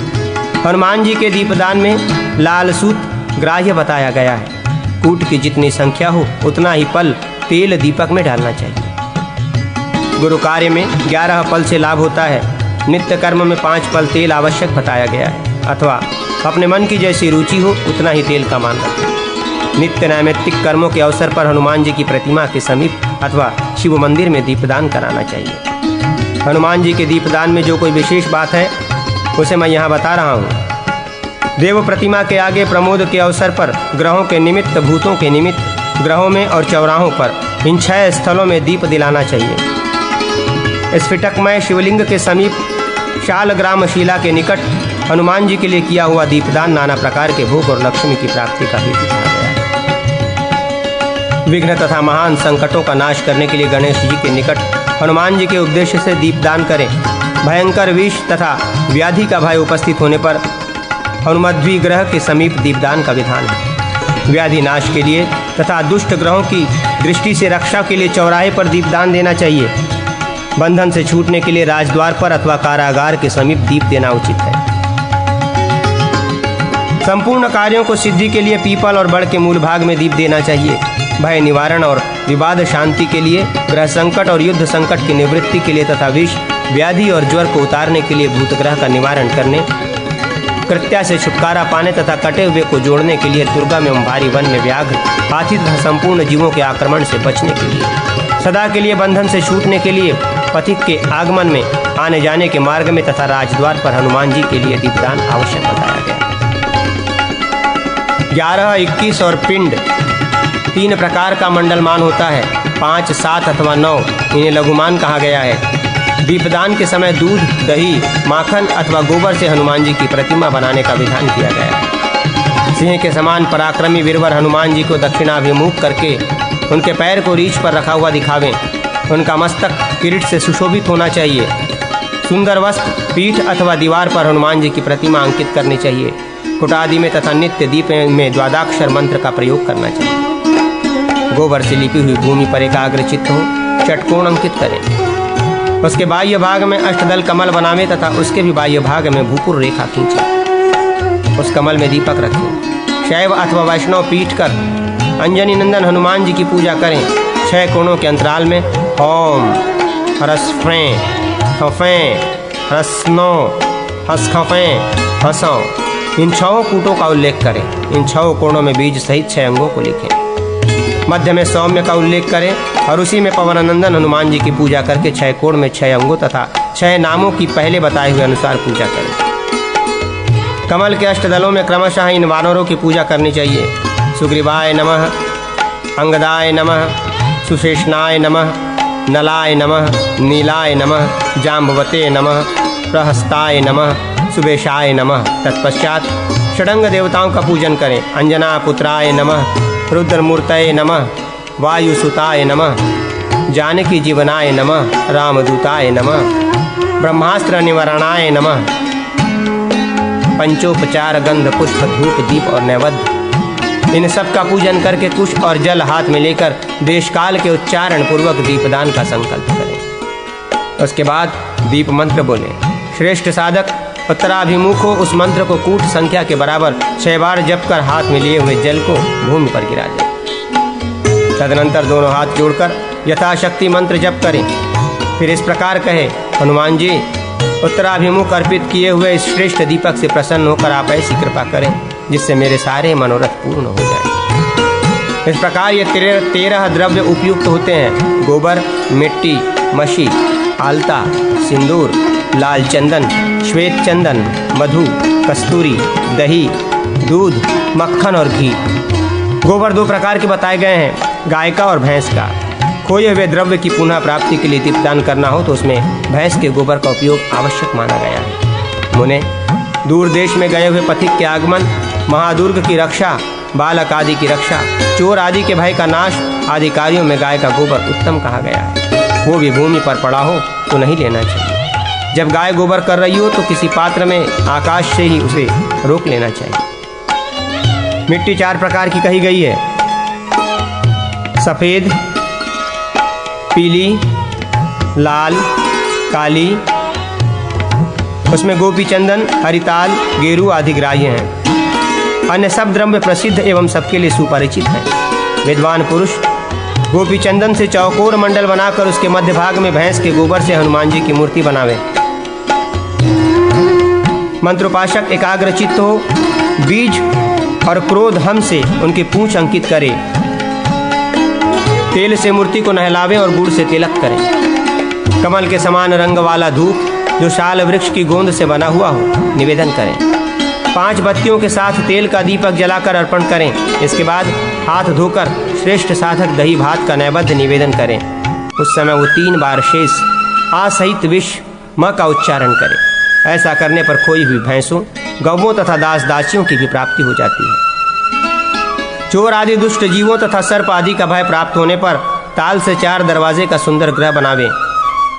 हनुमान जी के दीपदान में लाल सूत ग्राह्य बताया गया है। कूट की जितनी संख्या हो उतना ही पल तेल दीपक में डालना चाहिए। गुरु कार्य में 11 पल से लाभ होता है। नित्य कर्म में 5 पल तेल आवश्यक बताया गया है, अथवा अपने मन की जैसी रुचि हो उतना ही तेल का मान रखें। नित्य नैमित्तिक कर्मों के अवसर पर हनुमान जी की प्रतिमा के समीप अथवा शिव मंदिर में दीपदान कराना चाहिए। हनुमान जी के दीपदान में जो कोई विशेष बात है उसे मैं यहाँ बता रहा हूँ। देव प्रतिमा के आगे प्रमोद के अवसर पर ग्रहों के निमित्त, भूतों के निमित्त ग्रहों में और चौराहों पर इन 6 स्थलों में दीप दिलाना चाहिए। स्फटिकमय शिवलिंग के समीप शालग्राम शिला के निकट हनुमान जी के लिए किया हुआ दीपदान नाना प्रकार के भोग और लक्ष्मी की प्राप्ति का हेतु कहा गया है। विघ्न तथा महान संकटों का नाश करने के लिए गणेश जी के निकट हनुमान जी के उद्देश्य से दीपदान करें। भयंकर विष तथा व्याधि का भय उपस्थित होने पर हनुमद्वी ग्रह के समीप दीपदान का विधान है। व्याधि नाश के लिए तथा दुष्ट ग्रहों की दृष्टि से रक्षा के लिए चौराहे पर दीपदान देना चाहिए। बंधन से छूटने के लिए राजद्वार पर अथवा कारागार के समीप दीप देना उचित है। संपूर्ण कार्यों को सिद्धि के लिए पीपल और बड़ के मूल भाग में दीप देना चाहिए। भय निवारण और विवाद शांति के लिए, ग्रह संकट और युद्ध संकट की निवृत्ति के लिए तथा विष, व्याधि और ज्वर को उतारने के लिए, भूत ग्रह का निवारण करने, कृत्या से छुटकारा पाने तथा कटे हुए को जोड़ने के लिए, दुर्गम एवं भारी वन में व्याघ्र, हाथी तथा संपूर्ण जीवों के आक्रमण से बचने के लिए, सदा के लिए बंधन से छूटने के लिए, पथिक के आगमन में, आने जाने के मार्ग में तथा राजद्वार पर हनुमान जी के लिए दीपदान आवश्यक बताया गया। 11, 21 और पिंड 3 प्रकार का मंडलमान होता है। 5, 7 अथवा 9 इन्हें लघुमान कहा गया है। दीपदान के समय दूध, दही, माखन अथवा गोबर से हनुमान जी की प्रतिमा बनाने का विधान किया गया है। सिंह के समान पराक्रमी वीरवर हनुमान जी को दक्षिणाभिमुख करके उनके पैर को रीछ पर रखा हुआ दिखावें। उनका मस्तक किरीट से सुशोभित होना चाहिए। सुंदर वस्त्र पीठ अथवा दीवार पर हनुमान जी की प्रतिमा अंकित करनी चाहिए। कुटादि में तथा नित्य दीप में द्वादाक्षर मंत्र का प्रयोग करना चाहिए। गोबर से लिपी हुई भूमि पर एकाग्रचित्त हो षटकोण अंकित करें। उसके बाह्य भाग में अष्टदल कमल बनावे तथा उसके भी बाह्य भाग में भूपुर रेखा खींचे। उस कमल में दीपक रखें। शैव अथवा वैष्णव पीठ कर अंजनी नंदन हनुमान जी की पूजा करें। 6 कोणों के अंतराल में ओम ह्रस्फ्रें हफें ह्रस्नो हस्खफें हसों इन 6 कूटों का उल्लेख करें। इन 6 कोणों में बीज सहित 6 अंगों को लिखें। मध्य में सौम्य का उल्लेख करें और उसी में पवननंदन हनुमान जी की पूजा करके 6 कोण में 6 अंगों तथा 6 नामों की पहले बताए हुए अनुसार पूजा करें। कमल के अष्टदलों में क्रमशः इन वानरों की पूजा करनी चाहिए। सुग्रीवाय नमः, अंगदाय नमः, सुशेषनाय नमः, नलाय नमः, नीलाय नमः, जाम्बवते नमः, प्रहस्ताय नमः, सुबेशाय नमः। तत्पश्चात षडंग देवताओं का पूजन करें। अंजना पुत्राय नमः, रुद्रमूर्तये नमः, वायुसुताय नमः, जानकी जीवनाय नमः, रामदूताय नमः, ब्रह्मास्त्र निवारणाय नमः। पंचोपचार गंध पुष्प धूप दीप और नैवेद्य इन सब का पूजन करके कुश और जल हाथ में लेकर देश काल के उच्चारण पूर्वक दीपदान का संकल्प करें। उसके बाद दीप मंत्र बोलें। श्रेष्ठ साधक उत्तराभिमुख हो उस मंत्र को कूट संख्या के बराबर 6 बार जप कर हाथ में लिए हुए जल को भूमि पर गिरा दें। तदनंतर दोनों हाथ जोड़कर यथाशक्ति मंत्र जप करें। फिर इस प्रकार कहे, हनुमान जी उत्तराभिमुख अर्पित किए हुए इस श्रेष्ठ दीपक से प्रसन्न होकर आप ऐसी कृपा करें जिससे मेरे सारे मनोरथ पूर्ण हो जाए। इस प्रकार ये 13 द्रव्य उपयुक्त होते हैं। गोबर, मिट्टी, मशी, आलता, सिंदूर, लाल चंदन, श्वेत चंदन, मधु, कस्तूरी, दही, दूध, मक्खन और घी। गोबर 2 प्रकार के बताए गए हैं, गाय का और भैंस का। खोए हुए द्रव्य की पुनः प्राप्ति के लिए दीपदान करना हो तो उसमें भैंस के गोबर का उपयोग आवश्यक माना गया है। मुने, दूर देश में गए हुए पथिक के आगमन, महादुर्ग की रक्षा, बालक आदि की रक्षा, चोर आदि के भय का नाश आदि कार्यों में गाय का गोबर उत्तम कहा गया है। वो भी भूमि पर पड़ा हो तो नहीं लेना चाहिए। जब गाय गोबर कर रही हो तो किसी पात्र में आकाश से ही उसे रोक लेना चाहिए। मिट्टी 4 प्रकार की कही गई है: सफ़ेद, पीली, लाल, काली। उसमें गोपी चंदन, हरिताल, गेरू आदि ग्राह्य हैं। अन्य सब द्रव्य प्रसिद्ध एवं सबके लिए सुपरिचित हैं। विद्वान पुरुष गोपी चंदन से चौकोर मंडल बनाकर उसके मध्य भाग में भैंस के गोबर से हनुमान जी की मूर्ति बनावे। मंत्रोपासक एकाग्रचित्त हो, बीज और क्रोध हम से उनकी पूंछ अंकित करे। तेल से मूर्ति को नहलावे और गुड़ से तिलक करें। कमल के समान रंग वाला धूप जो शाल वृक्ष की गोंद से बना हुआ हो निवेदन करें। 5 बत्तियों के साथ तेल का दीपक जलाकर अर्पण करें। इसके बाद हाथ धोकर श्रेष्ठ साधक दही भात का नैवेद्य निवेदन करें। उस समय वो 3 बार शेष आ सहित विष म का उच्चारण करें। ऐसा करने पर खोई हुई भैंसों, गौवों तथा दास दासियों की भी प्राप्ति हो जाती है। चोर आदि दुष्ट जीवों तथा सर्प आदि का भय प्राप्त होने पर ताल से 4 दरवाजे का सुंदर गृह बनावे।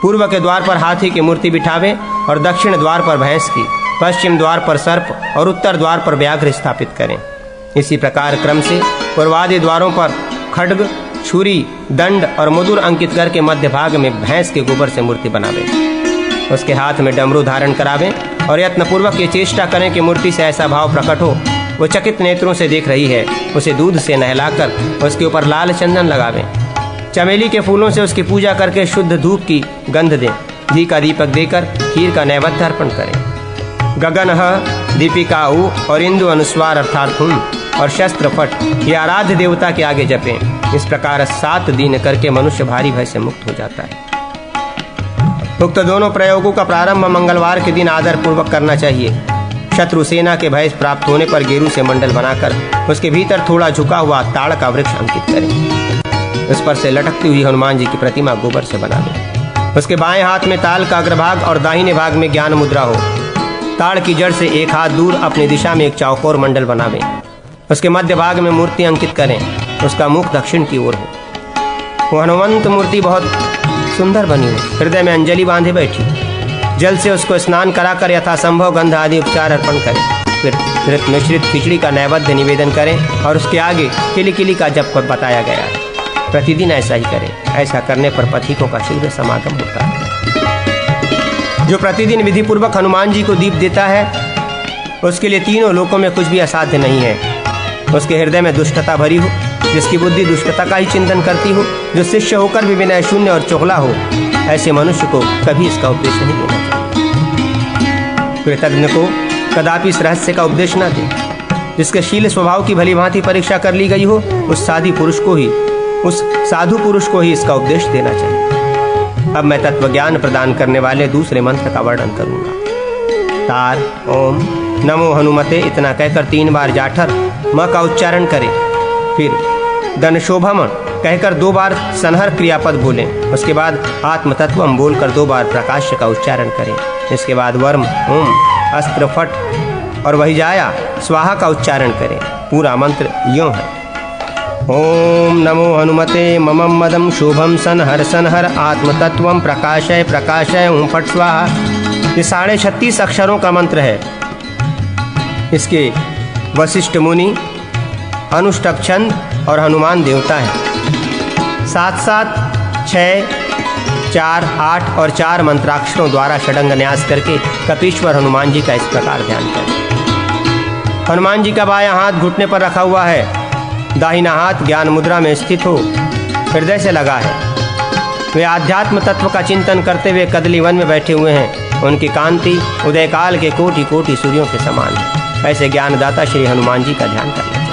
पूर्व के द्वार पर हाथी की मूर्ति बिठावे और दक्षिण द्वार पर भैंस की, पश्चिम द्वार पर सर्प और उत्तर द्वार पर व्याघ्र स्थापित करें। इसी प्रकार क्रम से पूर्वादि द्वारों पर खड्ग, छुरी, दंड और मुदुर अंकित करके मध्य भाग में भैंस के गोबर से मूर्ति बनावे। उसके हाथ में डमरू धारण करावें और यत्नपूर्वक ये चेष्टा करें कि मूर्ति से ऐसा भाव प्रकट हो वो चकित नेत्रों से देख रही है। उसे दूध से नहलाकर उसके ऊपर लाल चंदन लगावें। चमेली के फूलों से उसकी पूजा करके शुद्ध धूप की गंध दें। घी का दीपक देकर खीर का नैवेद्य अर्पण करें। गगनः, दीपिकाऊ और इंदु अनुस्वार अर्थात हुम और शस्त्र फट ये आराध्य देवता के आगे जपें। इस प्रकार 7 दिन करके मनुष्य भारी भय से मुक्त हो जाता है। उक्त दोनों प्रयोगों का प्रारंभ मंगलवार के दिन आदर पूर्वक करना चाहिए। शत्रु सेना के भय प्राप्त होने पर गेरू से मंडल बनाकर उसके भीतर थोड़ा झुका हुआ ताड़ का वृक्ष अंकित करें। उस पर से लटकती हुई हनुमान जी की प्रतिमा गोबर से बना दें। उसके बाएं हाथ में ताल का अग्रभाग और दाहिने भाग में ज्ञान मुद्रा हो। ताड़ की जड़ से 1 हाथ दूर अपनी दिशा में एक चौकोर मंडल बनावें। उसके मध्य भाग में मूर्ति अंकित करें। उसका मुख दक्षिण की ओर हो। वो हनुमंत मूर्ति बहुत सुंदर बनी हो। हृदय में अंजलि बांधे बैठी। जल से उसको स्नान कराकर यथासंभव गंध आदि उपचार अर्पण करें। फिर घृत मिश्रित खिचड़ी का नैवेद्य निवेदन करें और उसके आगे किली किली का जप बताया गया है। प्रतिदिन ऐसा ही करें। ऐसा करने पर पथिकों का शीघ्र समागम होता है। जो प्रतिदिन विधि पूर्वक हनुमान जी को दीप देता है उसके लिए तीनों लोकों में कुछ भी असाध्य नहीं है। उसके हृदय में दुष्टता भरी हो, जिसकी बुद्धि दुष्टता का ही चिंतन करती हो, जो शिष्य होकर भी विनय शून्य और चोखला हो, ऐसे मनुष्य को कभी इसका उपदेश नहीं देना चाहिए। कृतज्ञ को कदापि इस रहस्य का उपदेश न दे। जिसके शील स्वभाव की भली भांति परीक्षा कर ली गई हो उस साधु पुरुष को ही इसका उपदेश देना चाहिए। अब मैं तत्व ज्ञान प्रदान करने वाले दूसरे मंत्र का वर्णन करूंगा। तार ओम नमो हनुमते इतना कहकर 3 बार जाठर म का उच्चारण करें। फिर दनशोभम कहकर 2 बार सनहर क्रियापद बोलें। उसके बाद आत्मतत्वम बोलकर 2 बार प्रकाश का उच्चारण करें। इसके बाद वर्म ओम अस्त्र फट और वही जाया स्वाहा का उच्चारण करें। पूरा मंत्र यूँ है: ओम नमो हनुमते ममम मदम शोभम सनहर आत्मतत्वम प्रकाशय प्रकाशय ओम फट स्वाहा। ये 36 अक्षरों का मंत्र है। इसके वशिष्ठ मुनि, अनुष्टक छंद और हनुमान देवता हैं। 7-7, 6, 4, 8 और 4 मंत्राक्षरों द्वारा षडंग न्यास करके कपीश्वर हनुमान जी का इस प्रकार ध्यान करें। हनुमान जी का बायां हाथ घुटने पर रखा हुआ है। दाहिना हाथ ज्ञान मुद्रा में स्थित हो हृदय से लगा है। वे आध्यात्म तत्व का चिंतन करते हुए कदली वन में बैठे हुए हैं। उनकी कांति उदयकाल के कोटि कोटि सूर्यों के समान है। ऐसे ज्ञानदाता श्री हनुमान जी का ध्यान करना चाहिए।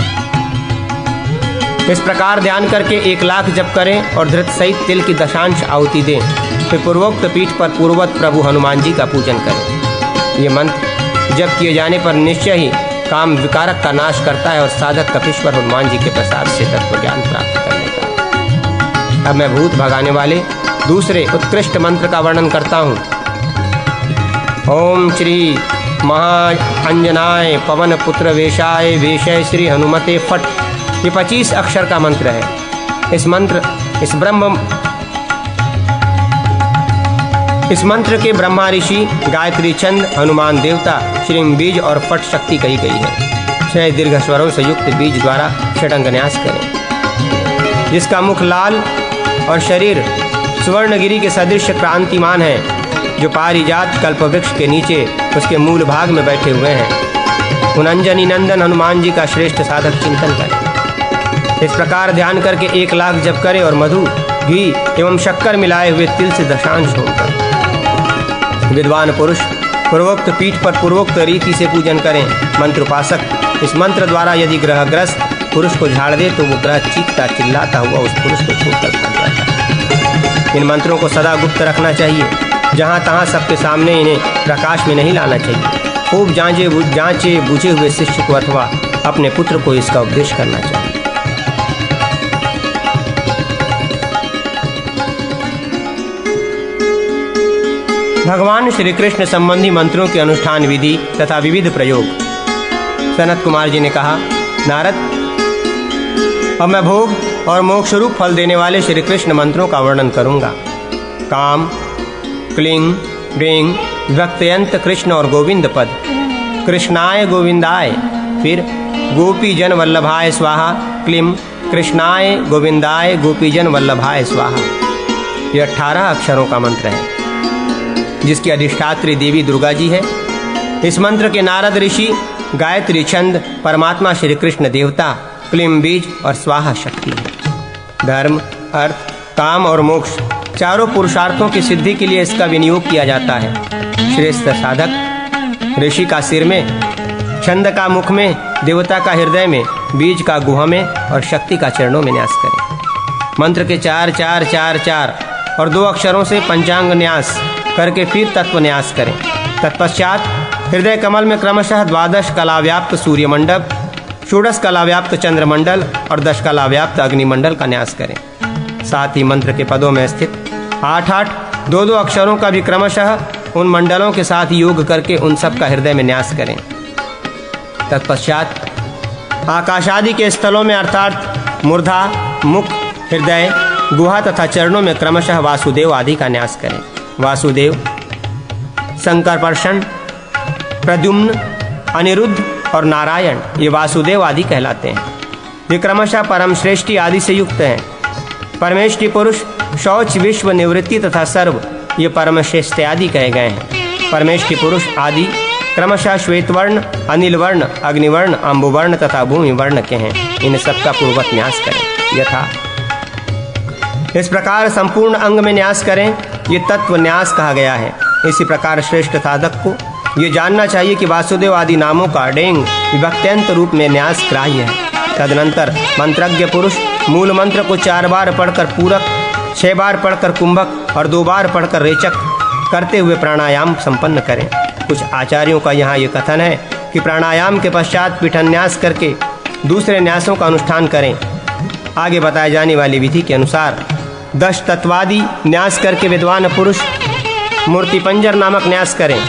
इस प्रकार ध्यान करके 1 लाख जप करें और धृत सहित तिल की दशांश आहुति दें। फिर पूर्वोक्त पीठ पर पूर्ववत प्रभु हनुमान जी का पूजन करें। ये मंत्र जप किए जाने पर निश्चय ही काम विकारक का नाश करता है और साधक कपीश्वर हनुमान जी के प्रसाद से तत्व ज्ञान प्राप्त कर लेता है। अब मैं भूत भगाने वाले दूसरे उत्कृष्ट मंत्र का वर्णन करता हूँ। ओम श्री महाअंजनाय पवन पुत्र वेशाय वेशय श्री हनुमते फट। ये 25 अक्षर का मंत्र है। इस मंत्र के ब्रह्मा ऋषि, गायत्री छंद, हनुमान देवता, श्रीम बीज और फट शक्ति कही गई है। 6 दीर्घ स्वरों से युक्त बीज द्वारा षडंग न्यास करें। जिसका मुख लाल और शरीर सुवर्णगिरी के सदृश क्रांतिमान है, जो पारिजात कल्पवृक्ष के नीचे उसके मूल भाग में बैठे हुए हैं, उन अंजनी नंदन हनुमान जी का श्रेष्ठ साधक चिंतन करें। इस प्रकार ध्यान करके 1 लाख जप करें और मधु, घी एवं शक्कर मिलाए हुए तिल से दशांश होकर विद्वान पुरुष पूर्वोक्त पीठ पर पूर्वोक्त रीति से पूजन करें। मंत्रोपासक इस मंत्र द्वारा यदि ग्रहग्रस्त पुरुष को झाड़ दे तो वो ग्रह चीखता चिल्लाता हुआ उस पुरुष को छूकर भाग जाता है। इन मंत्रों को सदा गुप्त रखना चाहिए। जहाँ तहाँ सबके सामने इन्हें प्रकाश में नहीं लाना चाहिए। खूब जांचे बुझे हुए शिष्य को अथवा अपने पुत्र को इसका उपदेश करना चाहिए। भगवान श्री कृष्ण संबंधी मंत्रों के अनुष्ठान विधि तथा विविध प्रयोग। सनत कुमार जी ने कहा, नारद, अब मैं भोग और मोक्ष रूप फल देने वाले श्री कृष्ण मंत्रों का वर्णन करूंगा। काम, क्लीं, ह्रीं, विभक्तयंत कृष्ण और गोविंद पद। कृष्णाय गोविंदाय, फिर गोपी जन वल्लभाय स्वाहा, क्लीं कृष्णाय गोविंदाय गोपीजन वल्लभाय स्वाहा। ये 18 अक्षरों का मंत्र है, जिसकी अधिष्ठात्री देवी दुर्गा जी है। इस मंत्र के नारद ऋषि, गायत्री छंद, परमात्मा श्री कृष्ण देवता, क्लीं बीज और स्वाहा शक्ति है। धर्म, अर्थ, काम और मोक्ष चारों पुरुषार्थों की सिद्धि के लिए इसका विनियोग किया जाता है। श्रेष्ठ साधक ऋषि का सिर में, छंद का मुख में, देवता का हृदय में, बीज का गुहा में और शक्ति का चरणों में न्यास करें। मंत्र के 4 4 4 4 और 2 अक्षरों से पंचांग न्यास करके फिर तत्व न्यास करें। तत्पश्चात हृदय कमल में क्रमशः 12 कलाव्याप्त सूर्यमंडल, 16 कलाव्याप्त चंद्रमंडल और 10 कलाव्याप्त अग्निमंडल का न्यास करें। साथ ही मंत्र के पदों में स्थित 8 2 अक्षरों का भी क्रमशः उन मंडलों के साथ योग करके उन सब का हृदय में न्यास करें। तत्पश्चात आकाशादि के स्थलों में अर्थात मूर्धा, मुख, हृदय, गुहा तथा चरणों में क्रमशः वासुदेव आदि का न्यास करें। वासुदेव, संकर्षण, प्रद्युम्न, अनिरुद्ध और नारायण ये वासुदेव आदि कहलाते हैं। ये क्रमशः परम श्रेष्ठी आदि से युक्त हैं। परमेष्टि पुरुष, शौच, विश्व निवृत्ति तथा सर्व ये परम श्रेष्ठ आदि कहे गए हैं। परमेष्टि पुरुष आदि क्रमशः श्वेतवर्ण, अनिलवर्ण, अग्निवर्ण, अम्बुवर्ण तथा भूमिवर्ण के हैं। इन सबका पूर्वक न्यास करें। यथा इस प्रकार संपूर्ण अंग में न्यास करें। ये तत्व न्यास कहा गया है। इसी प्रकार श्रेष्ठ साधक को ये जानना चाहिए कि वासुदेव आदि नामों का डेंग विभक्त्यंत रूप में न्यास ग्राह्य है। तदनंतर मंत्रज्ञ पुरुष मूल मंत्र को 4 बार पढ़कर पूरक, 6 बार पढ़कर कुंभक और 2 बार पढ़कर रेचक करते हुए प्राणायाम संपन्न करें। कुछ आचार्यों का यहाँ ये कथन है कि प्राणायाम के पश्चात पीठन्यास करके दूसरे न्यासों का अनुष्ठान करें। आगे बताए जाने वाली विधि के अनुसार 10 तत्वादि न्यास करके विद्वान पुरुष मूर्तिपंजर नामक न्यास करें।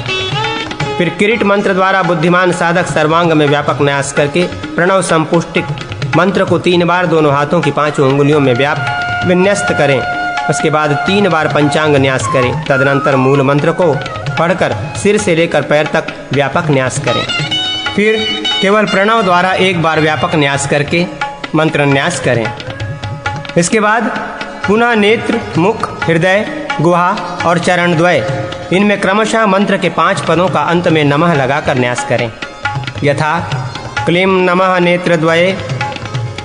फिर किरीट मंत्र द्वारा बुद्धिमान साधक सर्वांग में व्यापक न्यास करके प्रणव संपुष्टिक मंत्र को 3 बार दोनों हाथों की 5 उंगलियों में विन्यस्त करें। उसके बाद 3 बार पंचांग न्यास करें। तदनंतर मूल मंत्र को पढ़कर सिर से लेकर पैर तक व्यापक न्यास करें। फिर केवल प्रणव द्वारा 1 बार व्यापक न्यास करके मंत्र न्यास करें। इसके बाद पुनः नेत्र, मुख, हृदय, गुहा और चरण द्वय इनमें क्रमशः मंत्र के 5 पदों का अंत में नमः लगाकर न्यास करें। यथा क्लीं नमः नेत्रद्वये,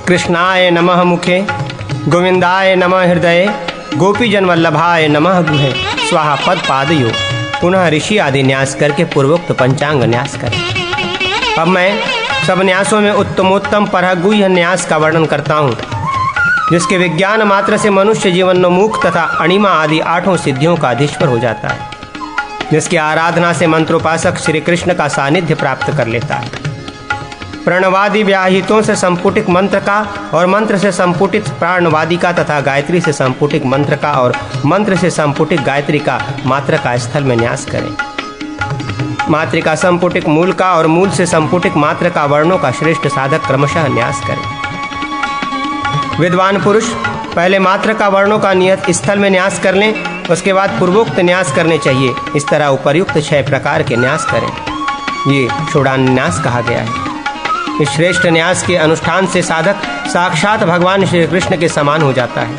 कृष्णाय नमः मुखे, गोविंदाय नमः हृदये, गोपीजन वल्लभाय नमः गुहे, स्वाहा पद पादयो। पुनः ऋषि आदि न्यास करके पूर्वोक्त पंचांग न्यास करें। अब मैं सब न्यासों में उत्तमोत्तम परहगुह्य न्यास का वर्णन करता हूँ, जिसके विज्ञान मात्र से मनुष्य जीवनोन्मुख तथा अणिमा आदि 8 सिद्धियों का अधीश्वर हो जाता है, जिसकी आराधना से मंत्रोपासक श्री कृष्ण का सानिध्य प्राप्त कर लेता है। प्रणवादि व्याहितों से संपुटिक मंत्र का और मंत्र से संपुटित प्राणवादि का तथा गायत्री से संपुटिक मंत्र का और मंत्र से संपुटिक गायत्री का मात्र का स्थल में न्यास करें। मात्रिका संपुटिक मूल का और मूल से संपुटिक मात्र का वर्णों का श्रेष्ठ साधक क्रमशः न्यास करें। विद्वान पुरुष पहले मात्र का वर्णों का नियत स्थल में न्यास कर लें, उसके बाद पूर्वोक्त न्यास करने चाहिए। इस तरह उपर्युक्त 6 प्रकार के न्यास करें। ये षोडन्यास कहा गया है। इस श्रेष्ठ न्यास के अनुष्ठान से साधक साक्षात भगवान श्री कृष्ण के समान हो जाता है।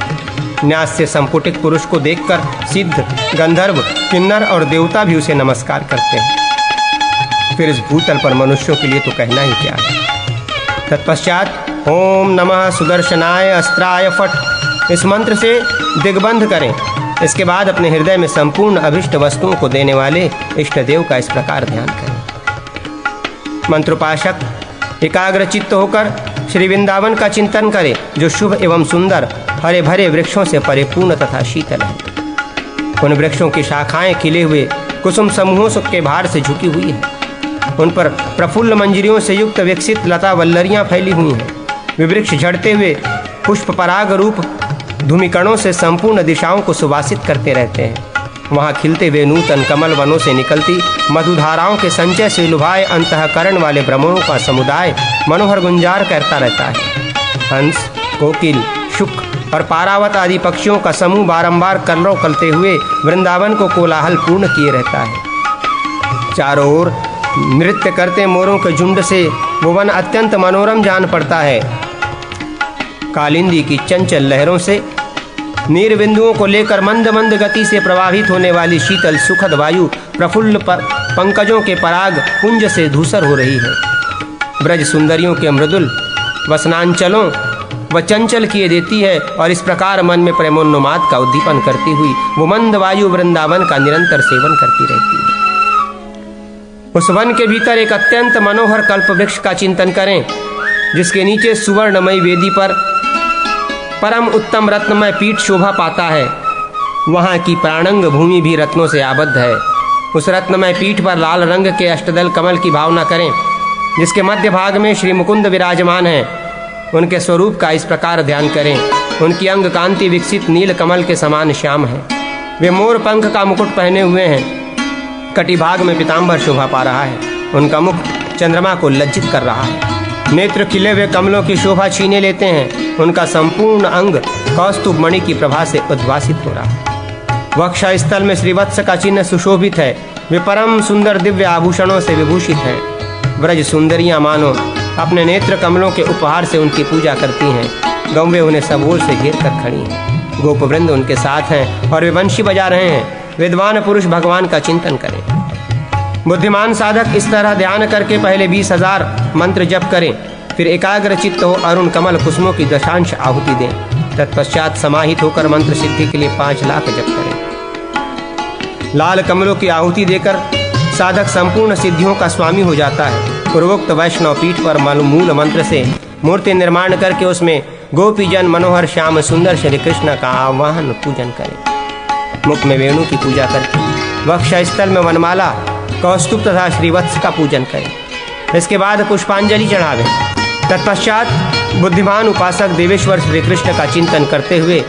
न्यास से संपुटिक पुरुष को देखकर सिद्ध, गंधर्व, किन्नर और देवता भी उसे नमस्कार करते हैं। फिर इस भूतल पर मनुष्यों के लिए तो कहना ही क्या है। तत्पश्चात ओम नमः सुदर्शनाय अस्त्राय फट इस मंत्र से दिग्बंध करें। इसके बाद अपने हृदय में संपूर्ण अभिष्ट वस्तुओं को देने वाले इष्ट देव का इस प्रकार ध्यान करें। मंत्रोपासक एकाग्र चित्त होकर श्री वृंदावन का चिंतन करें, जो शुभ एवं सुंदर हरे भरे वृक्षों से परिपूर्ण तथा शीतल है। उन वृक्षों की शाखाएं खिले हुए कुसुम समूहों के भार से झुकी हुई है। उन पर प्रफुल्ल मंजरियों से युक्त विकसित लता वल्लरियां फैली हुई हैं। वे वृक्ष झड़ते हुए पुष्प पराग रूप धूमिकणों से संपूर्ण दिशाओं को सुवासित करते रहते हैं। वहाँ खिलते हुए नूतन कमल वनों से निकलती मधुधाराओं के संचय से लुभाए अंतःकरण वाले भ्रमरों का समुदाय मनोहर गुंजार करता रहता है। हंस, कोकिल, शुक और पारावत आदि पक्षियों का समूह बारंबार कलरव करते हुए वृंदावन को कोलाहल पूर्ण किए रहता है। चारों ओर नृत्य करते मोरों के झुंड से वो वन अत्यंत मनोरम जान पड़ता है। कालिंदी की चंचल लहरों से नीर बिंदुओं को लेकर मंद मंद गति से प्रवाहित होने वाली शीतल सुखद वायु प्रफुल्ल पंकजों के पराग पुंज से धूसर हो रही है। ब्रज सुंदरियों के मृदुल वसनांचलों व चंचल किए देती है और इस प्रकार मन में प्रेमोन्माद का उद्दीपन करती हुई वो मंद वायु वृंदावन का निरंतर सेवन करती रहती है। उस वन के भीतर एक अत्यंत मनोहर कल्प वृक्ष का चिंतन करें, जिसके नीचे सुवर्णमयी वेदी पर परम उत्तम रत्नमय पीठ शोभा पाता है। वहाँ की प्राणंग भूमि भी रत्नों से आबद्ध है। उस रत्नमय पीठ पर लाल रंग के अष्टदल कमल की भावना करें, जिसके मध्य भाग में श्री मुकुंद विराजमान हैं। उनके स्वरूप का इस प्रकार ध्यान करें। उनकी अंग कांति विकसित नील कमल के समान श्याम है। वे मोर पंख का मुकुट पहने हुए हैं। कटिभाग में पीताम्बर शोभा पा रहा है। उनका मुख चंद्रमा को लज्जित कर रहा है। नेत्र खिले हुए कमलों की शोभा छीने लेते हैं। उनका संपूर्ण अंग कौस्तुभ मणि की प्रभा से उद्भासित हो रहा है। वक्षा स्थल में श्रीवत्स का चिन्ह सुशोभित है। वे परम सुंदर दिव्य आभूषणों से विभूषित हैं। ब्रज सुंदरियां मानो अपने नेत्र कमलों के उपहार से उनकी पूजा करती हैं। गौवें उन्हें सब ओर से घेर कर खड़ी हैं। गोपवृंद उनके साथ हैं और वे वंशी बजा रहे हैं। विद्वान पुरुष भगवान का चिंतन करें। बुद्धिमान साधक इस तरह ध्यान करके पहले 20,000 मंत्र जप करें, फिर एकाग्र चित्त हो अरुण कमल कुसुमों की दशांश आहुति दें। तत्पश्चात समाहित होकर मंत्र सिद्धि के लिए 5 लाख जप करें। लाल कमलों की आहुति देकर साधक संपूर्ण सिद्धियों का स्वामी हो जाता है। पूर्वोक्त वैष्णव पीठ पर मूल मंत्र से मूर्ति निर्माण करके उसमें गोपीजन मनोहर श्याम सुंदर श्री कृष्ण का आह्वान पूजन करें। मुख में वेणु की पूजा करके वक्ष स्थल में वनमाला कौस्तुभ तथा श्रीवत्स का पूजन करें। इसके बाद पुष्पांजलि चढ़ावें। तत्पश्चात बुद्धिमान उपासक देवेश्वर श्री कृष्ण का चिंतन करते हुए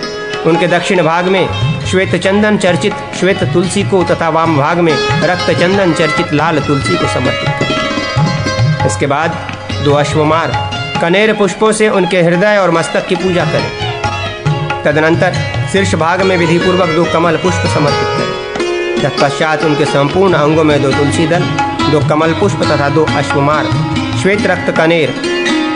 उनके दक्षिण भाग में श्वेत चंदन चर्चित श्वेत तुलसी को तथा वाम भाग में रक्त चंदन चर्चित लाल तुलसी को समर्पित करें। इसके बाद 2 अश्वमार कनेर पुष्पों से उनके हृदय और मस्तक की पूजा करें। तदनंतर शीर्ष भाग में विधिपूर्वक 2 कमल पुष्प समर्पित करें। तत्पश्चात उनके संपूर्ण अंगों में 2 तुलसी दल, 2 कमल पुष्प तथा 2 अश्वमार श्वेत रक्त कनेर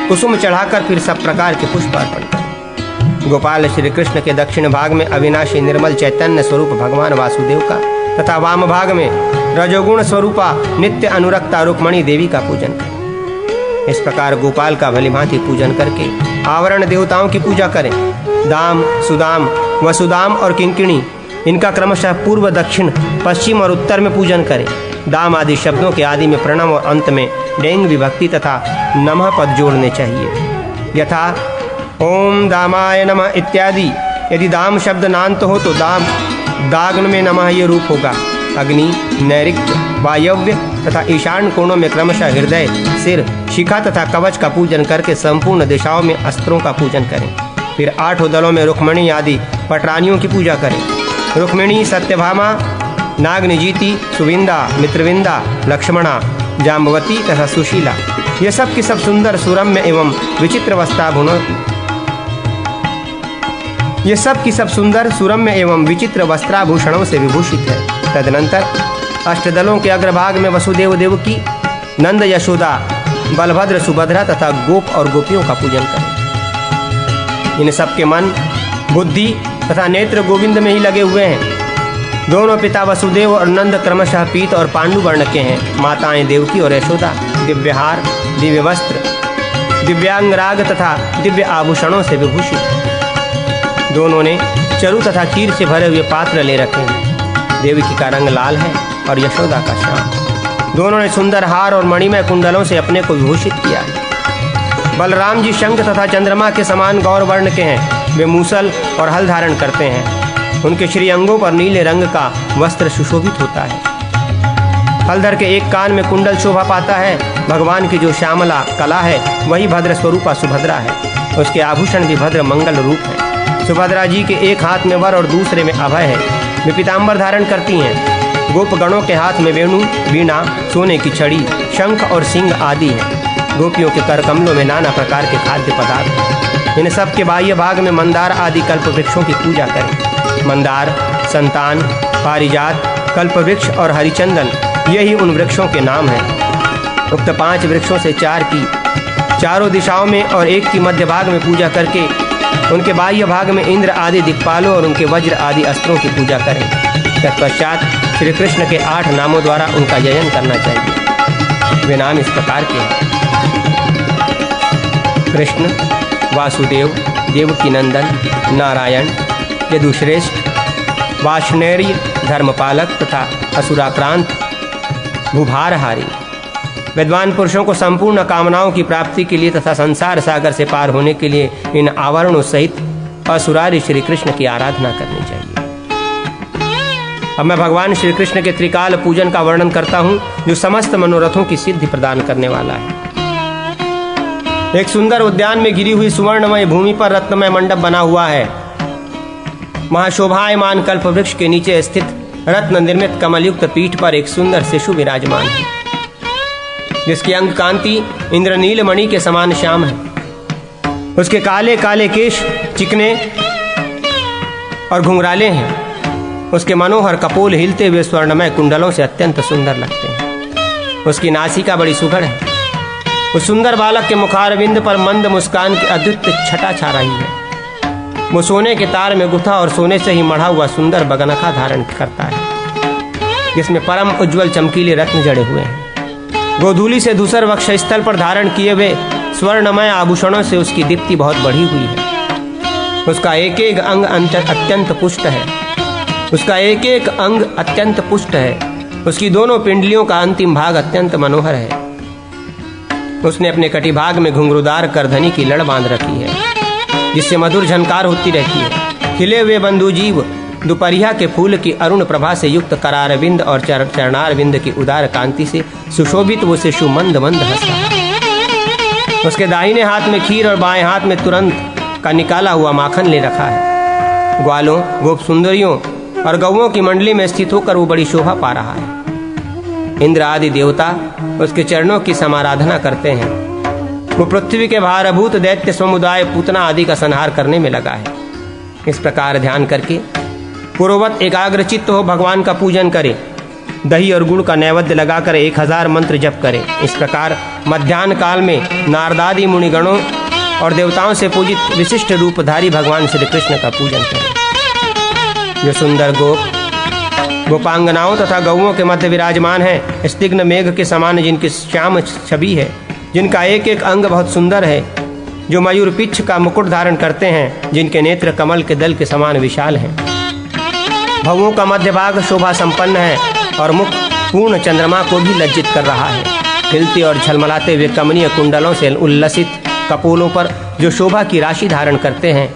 कुसुम चढ़ाकर फिर सब प्रकार के पुष्प अर्पण करें। गोपाल श्री कृष्ण के दक्षिण भाग में अविनाशी निर्मल चैतन्य स्वरूप भगवान वासुदेव का तथा वाम भाग में रजोगुण स्वरूपा नित्य अनुरक्ता रुक्मणी देवी का पूजन करें। इस प्रकार गोपाल का भलीभांति पूजन करके आवरण देवताओं की पूजा करें। दाम, सुदाम, वसुदाम और किंकिणी इनका क्रमशः पूर्व, दक्षिण, पश्चिम और उत्तर में पूजन करें। दाम आदि शब्दों के आदि में प्रणव और अंत में डेंग विभक्ति तथा नमः पद जोड़ने चाहिए। यथा ओम दामाय नमः इत्यादि। यदि दाम शब्द नान्त हो तो दाग्न में नमः ये रूप होगा। अग्नि, नैऋत्य, वायव्य तथा ईशान कोणों में क्रमशः हृदय, सिर, शिखा तथा कवच का पूजन करके संपूर्ण दिशाओं में अस्त्रों का पूजन करें। फिर 8 दलों में रुक्मिणी आदि पटरानियों की पूजा करें। रुक्मिणी, सत्यभामा, नागनिजीति, सुविंदा, मित्रविंदा, लक्ष्मणा, जाम्बवती तथा सुशीला, ये सब की सब सुंदर सुरम्य एवं विचित्र वस्त्राभूषणों से विभूषित है। तदनंतर अष्टदलों के अग्रभाग में वसुदेव देवकी, नंद यशोदा, बलभद्र सुभद्रा तथा गोप और गोपियों का पूजन करें। इन सबके मन, बुद्धि तथा नेत्र गोविंद में ही लगे हुए हैं। दोनों पिता वसुदेव और नंद क्रमशः पीत और पांडु वर्ण के हैं। माताएं देवकी और यशोदा दिव्यहार, दिव्य वस्त्र, दिव्यांगराग तथा दिव्य आभूषणों से विभूषित हैं। दोनों ने चरु तथा क्षीर से भरे हुए पात्र ले रखे हैं। देवकी का रंग लाल है और यशोदा का श्याम। दोनों ने सुंदर हार और मणिमय कुंडलों से अपने को विभूषित किया है। बलराम जी शंख तथा चंद्रमा के समान गौर वर्ण के हैं। वे मूसल और हल धारण करते हैं। उनके श्री अंगों पर नीले रंग का वस्त्र सुशोभित होता है। हलधर के एक कान में कुंडल शोभा पाता है। भगवान की जो श्यामला कला है वही भद्र स्वरूपा सुभद्रा है। उसके आभूषण भी भद्र मंगल रूप है। सुभद्रा जी के एक हाथ में वर और दूसरे में अभय है। वे पीताम्बर धारण करती हैं। गोपगणों के हाथ में वेणु, वीणा, सोने की छड़ी, शंख और सिंह आदि हैं। गोपियों के कर कमलों में नाना प्रकार के खाद्य पदार्थ हैं। इन सब के बाह्य भाग में मंदार आदि कल्प वृक्षों की पूजा करें। मंदार, संतान, पारिजात, कल्पवृक्ष और हरिचंदन, यही उन वृक्षों के नाम हैं। उक्त 5 वृक्षों से 4 की चारों दिशाओं में और एक की मध्य भाग में पूजा करके उनके बाह्य भाग में इंद्र आदि दिक्पालों और उनके वज्र आदि अस्त्रों की पूजा करें। तत्पश्चात श्री कृष्ण के 8 नामों द्वारा उनका जयन करना चाहिए। वे नाम इस प्रकार के हैं: कृष्ण, वासुदेव, देवकीनंदन, नारायण, यदुश्रेष्ठ, वार्ष्णेय, धर्मपालक तथा असुराक्रांत, भूभारहारी। विद्वान पुरुषों को संपूर्ण कामनाओं की प्राप्ति के लिए तथा संसार सागर से पार होने के लिए इन आवरणों सहित असुरारी श्री कृष्ण की आराधना करनी चाहिए। अब मैं भगवान श्री कृष्ण के त्रिकाल पूजन का वर्णन करता हूँ, जो समस्त मनोरथों की सिद्धि प्रदान करने वाला है। एक सुंदर उद्यान में घिरी हुई सुवर्णमय भूमि पर रत्नमय मंडप बना हुआ है। वहाँ शोभायमान कल्प वृक्ष के नीचे स्थित रत्न निर्मित कमलयुक्त पीठ पर एक सुंदर शिशु विराजमान है, जिसकी अंग कांति इंद्रनील मणि के समान श्याम है। उसके काले काले केश चिकने और घुंघराले हैं। उसके मनोहर कपोल हिलते हुए स्वर्णमय कुंडलों से अत्यंत सुंदर लगते हैं। उसकी नासिका बड़ी सुघड़ है। उस सुंदर बालक के मुखारविंद पर मंद मुस्कान की अद्भुत छटा छा रही है। वो सोने के तार में गुथा और सोने से ही मढ़ा हुआ सुंदर बगनखा धारण करता है, जिसमें परम उज्ज्वल चमकीले रत्न जड़े हुए हैं। गोधूली से धूसर वक्ष स्थल पर धारण किए हुए स्वर्णमय आभूषणों से उसकी दीप्ति बहुत बढ़ी हुई है। उसका एक एक अंग अत्यंत पुष्ट है। उसकी दोनों पिंडलियों का अंतिम भाग अत्यंत मनोहर है। उसने अपने कटिभाग में घुंघरूदार करधनी की लड़ बांध रखी है, जिससे मधुर झनकार होती रहती है। खिले हुए बंधुजीव दोपहरिया के फूल की अरुण प्रभा से युक्त करारविंद और चरणारविंद की उदार कांति से सुशोभित वो शिशु मंद मंद हंस रहा है। उसके दाहिने हाथ में खीर और बाएं हाथ में तुरंत का निकाला हुआ माखन ले रखा है। ग्वालों, गोप सुंदरियों और गौओं की मंडली में स्थित होकर वो बड़ी शोभा पा रहा है। इंद्र आदि देवता उसके चरणों की समाराधना करते हैं। वो पृथ्वी के भारभूत दैत्य समुदाय पूतना आदि का संहार करने में लगा है। इस प्रकार ध्यान करके पूर्ववत एकाग्र चित्त हो भगवान का पूजन करे। दही और गुड़ का नैवेद्य लगाकर 1000 मंत्र जप करे। इस प्रकार मध्याह्न काल में नारदादि मुनिगणों और देवताओं से पूजित विशिष्ट रूपधारी भगवान श्री कृष्ण का पूजन करें। जो सुंदर गोपांगनाओं तथा गौओं के मध्य विराजमान है, स्निग्ध मेघ के समान जिनकी श्याम छवि है, जिनका एक एक अंग बहुत सुंदर है, जो मयूर पिच्छ का मुकुट धारण करते हैं, जिनके नेत्र कमल के दल के समान विशाल हैं। भवों का मध्य भाग शोभा संपन्न है और मुख पूर्ण चंद्रमा को भी लज्जित कर रहा है। खिलते और झलमलाते हुए कमनीय कुंडलों से उल्लसित कपोलों पर जो शोभा की राशि धारण करते हैं,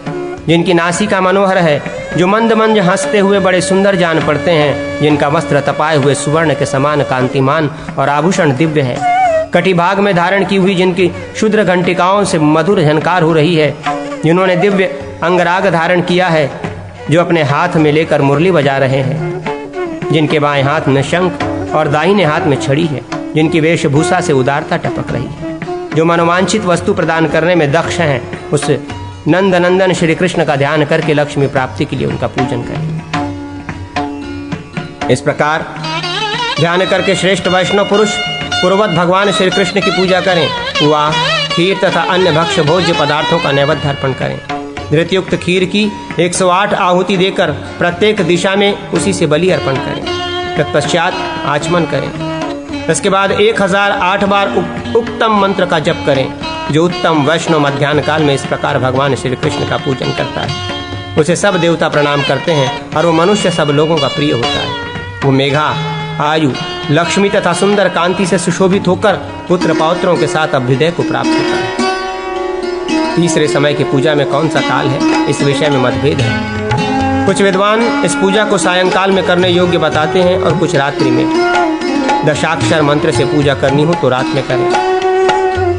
जिनकी नासिका मनोहर है, जो मंद मंद हंसते हुए बड़े सुंदर जान पड़ते हैं, जिनका वस्त्र तपाए हुए सुवर्ण के समान कांतिमान और आभूषण दिव्य है, कटिभाग में धारण की हुई जिनकी क्षुद्र घंटिकाओं से मधुर झनकार हो रही है, जिन्होंने दिव्य अंगराग धारण किया है, जो अपने हाथ में लेकर मुरली बजा रहे हैं, जिनके बाएं हाथ में शंख और दाहिने हाथ में छड़ी है, जिनकी वेशभूषा से उदारता टपक रही है, जो मनोवांछित वस्तु प्रदान करने में दक्ष हैं, उस नंद नंदन श्री कृष्ण का ध्यान करके लक्ष्मी प्राप्ति के लिए उनका पूजन करें। इस प्रकार ध्यान करके श्रेष्ठ वैष्णव पुरुष पूर्ववत भगवान श्री कृष्ण की पूजा करें। वह खीर तथा अन्य भक्ष्य भोज्य पदार्थों का नैवेद्य अर्पण करें। धृतयुक्त खीर की 108 आहुति देकर प्रत्येक दिशा में उसी से बलि अर्पण करें। तत्पश्चात आचमन करें। इसके बाद 1008 बार उत्तम मंत्र का जप करें, जो उत्तम वैष्णव मध्याह्न काल में इस प्रकार भगवान श्री कृष्ण का पूजन करता है। उसे सब देवता प्रणाम करते हैं और वो मनुष्य सब लोगों का प्रिय होता है। वो मेघा, आयु, लक्ष्मी तथा सुंदर कांति से सुशोभित होकर पुत्र पौत्रों के साथ अभ्युदय को प्राप्त होता है। तीसरे समय की पूजा में कौन सा काल है, इस विषय में मतभेद है। कुछ विद्वान इस पूजा को सायंकाल में करने योग्य बताते हैं और कुछ रात्रि में। दशाक्षर मंत्र से पूजा करनी हो तो रात में करें,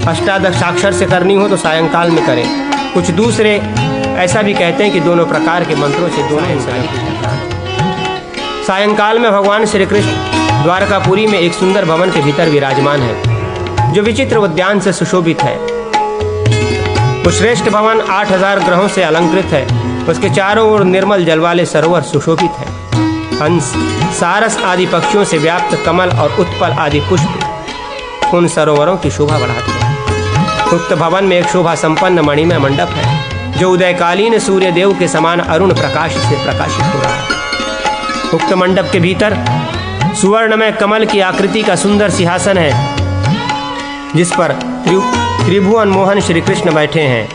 अष्टादशाक्षर से करनी हो तो सायंकाल में करें। कुछ दूसरे ऐसा भी कहते हैं कि दोनों प्रकार के मंत्रों से दोनों समय सायंकाल में भगवान श्री कृष्ण द्वारकापुरी में एक सुंदर भवन के भीतर विराजमान है, जो विचित्र उद्यान से सुशोभित है। वो श्रेष्ठ भवन 8000 ग्रहों से अलंकृत है। उसके चारों ओर निर्मल जल वाले सरोवर सुशोभित है। हंस, सारस आदि पक्षियों से व्याप्त कमल और उत्पल आदि पुष्प उन सरोवरों की शोभा बढ़ाते हैं। उक्त भवन में एक शोभा संपन्न मणिमय मंडप है, जो उदयकालीन सूर्य देव के समान अरुण प्रकाश से प्रकाशित हो रहा है। उक्त मंडप के भीतर सुवर्णमय कमल की आकृति का सुंदर सिंहासन है, जिस पर त्रिभुवन मोहन श्री कृष्ण बैठे हैं,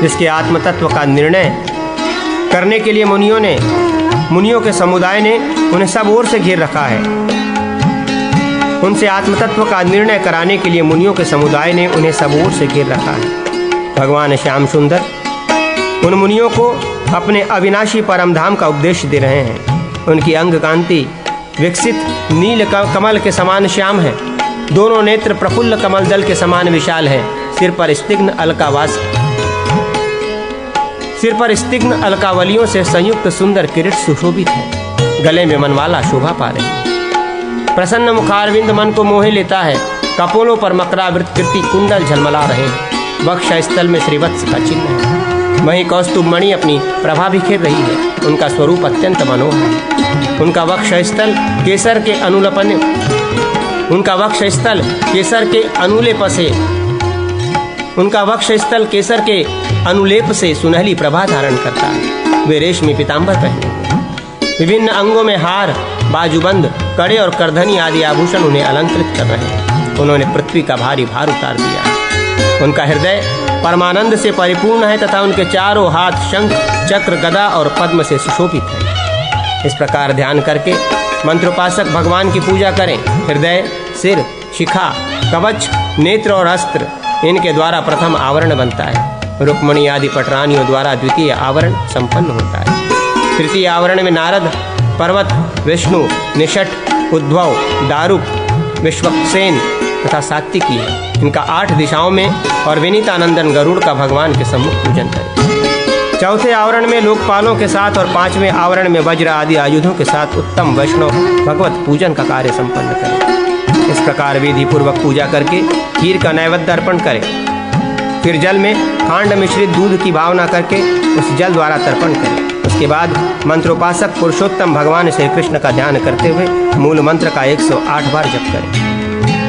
जिसके आत्मतत्व का निर्णय करने के लिए मुनियों के समुदाय ने उन्हें सब ओर से घेर रखा है। उनसे आत्मतत्व का निर्णय कराने के लिए मुनियों के समुदाय ने उन्हें सब ओर से घेर रखा है। भगवान श्याम सुंदर उन मुनियों को अपने अविनाशी परमधाम का उपदेश दे रहे हैं। उनकी अंग कांति विकसित नील कमल के समान श्याम है। दोनों नेत्र प्रफुल्ल कमल दल के समान विशाल है। सिर पर स्तिग्न अलकावलियों से संयुक्त सुंदर किरीट सुशोभित है। गले में मनवाला शोभा पा रहे हैं। प्रसन्न मुखारविंद मन को मोहे लेता है। कपोलों पर मकरावृत कीर्ति कुंडल झलमला रहे हैं। वक्ष स्थल में श्रीवत्स का चिन्ह है। वहीं कौस्तुभ मणि अपनी प्रभा बिखेर रही है। उनका स्वरूप अत्यंत मनोहर है। उनका वक्ष स्थल केसर के अनुलेप से सुनहली प्रभा धारण करता है। वे रेशमी पीतांबर पहने हुए। विभिन्न अंगों में हार, बाजूबंद, कड़े और करधनी आदि आभूषण उन्हें अलंकृत कर रहे हैं। उन्होंने पृथ्वी का भारी भार उतार दिया। उनका हृदय परमानंद से परिपूर्ण है तथा उनके चारों हाथ शंख, चक्र, गदा और पद्म से सुशोभित है। इस प्रकार ध्यान करके मंत्रोपासक भगवान की पूजा करें। हृदय, सिर, शिखा, कवच, नेत्र और अस्त्र इनके द्वारा प्रथम आवरण बनता है। रुक्मणी आदि पटरानियों द्वारा द्वितीय आवरण संपन्न होता है। तृतीय आवरण में नारद, पर्वत, विष्णु, निषट, उद्धव, दारुक, विश्वक्सेन तथा सात्विकी है। इनका 8 दिशाओं में और विनीतानंदन गरुड़ का भगवान के सम्मुख पूजन करें। चौथे आवरण में लोकपालों के साथ और 5वें आवरण में वज्र आदि आयुधों के साथ उत्तम वैष्णव भगवत पूजन का कार्य संपन्न करें। इस प्रकार विधि पूर्वक पूजा करके खीर का नैवेद्य अर्पण करें। फिर जल में खांड मिश्रित दूध की भावना करके उस जल द्वारा तर्पण करें। उसके बाद मंत्रोपासक पुरुषोत्तम भगवान श्री कृष्ण का ध्यान करते हुए मूल मंत्र का 108 बार जप करें।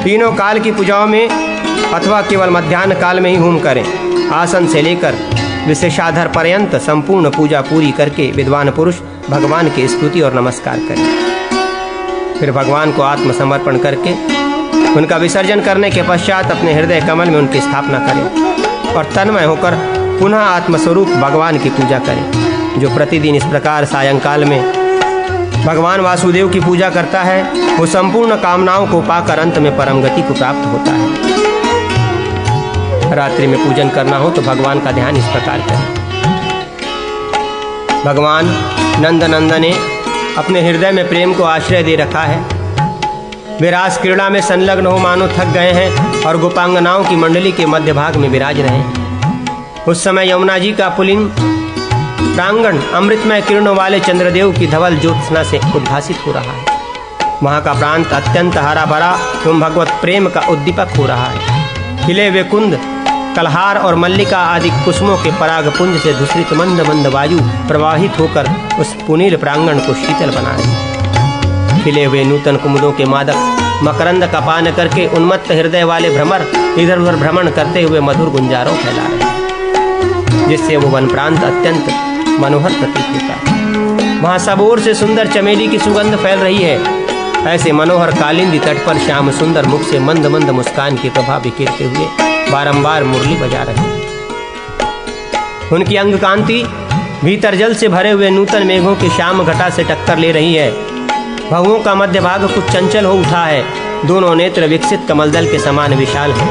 तीनों काल की पूजाओं में अथवा केवल मध्याह्न काल में ही होम करें। आसन से लेकर विशेषाधर पर्यंत संपूर्ण पूजा पूरी करके विद्वान पुरुष भगवान की स्तुति और नमस्कार करें। फिर भगवान को आत्मसमर्पण करके उनका विसर्जन करने के पश्चात अपने हृदय कमल में उनकी स्थापना करें और तन्मय होकर पुनः आत्मस्वरूप भगवान की पूजा करें। जो प्रतिदिन इस प्रकार सायंकाल में भगवान वासुदेव की पूजा करता है, वो संपूर्ण कामनाओं को पाकर अंत में परम गति को प्राप्त होता है। रात्रि में पूजन करना हो तो भगवान का ध्यान इस प्रकार करें। भगवान नंद नंदन ने अपने हृदय में प्रेम को आश्रय दे रखा है। वे रास क्रीड़ा में संलग्न हो मानो थक गए हैं और गोपांगनाओं की मंडली के मध्य भाग में विराज रहे हैं। उस समय यमुना जी का पुलिंग प्रांगण अमृतमय किरणों वाले चंद्रदेव की धवल ज्योत्सना से उद्भासित हो रहा है। वहाँ का प्रांत अत्यंत हरा भरा एवं भगवत प्रेम का उद्दीपक हो रहा है। खिले हुए कुंद, कलहार और मल्लिका आदि कुसुमों के परागपुंज से दूषित मंद मंद वायु प्रवाहित होकर उस पुनील प्रांगण को शीतल बना रही है। खिले हुए नूतन कुमुदों के मादक मकरंद का पान करके उन्मत्त हृदय वाले भ्रमर इधर उधर भ्रमण करते हुए मधुर गुंजारों फैला रहे हैं, जिससे वो वन प्रांत अत्यंत मनोहर प्रतीत होता है। वहाँ सब ओर से सुंदर चमेली की सुगंध फैल रही है। ऐसे मनोहर कालिंदी तट पर श्याम सुंदर मुख से मंद मंद मुस्कान की प्रभा बिखेरते हुए बारंबार मुरली बजा रहे हैं। उनकी अंग कांति भीतर जल से भरे हुए नूतन मेघों की श्याम घटा से टक्कर ले रही है। भवों का मध्य भाग कुछ चंचल हो उठा है। दोनों नेत्र विकसित कमलदल के समान विशाल हैं।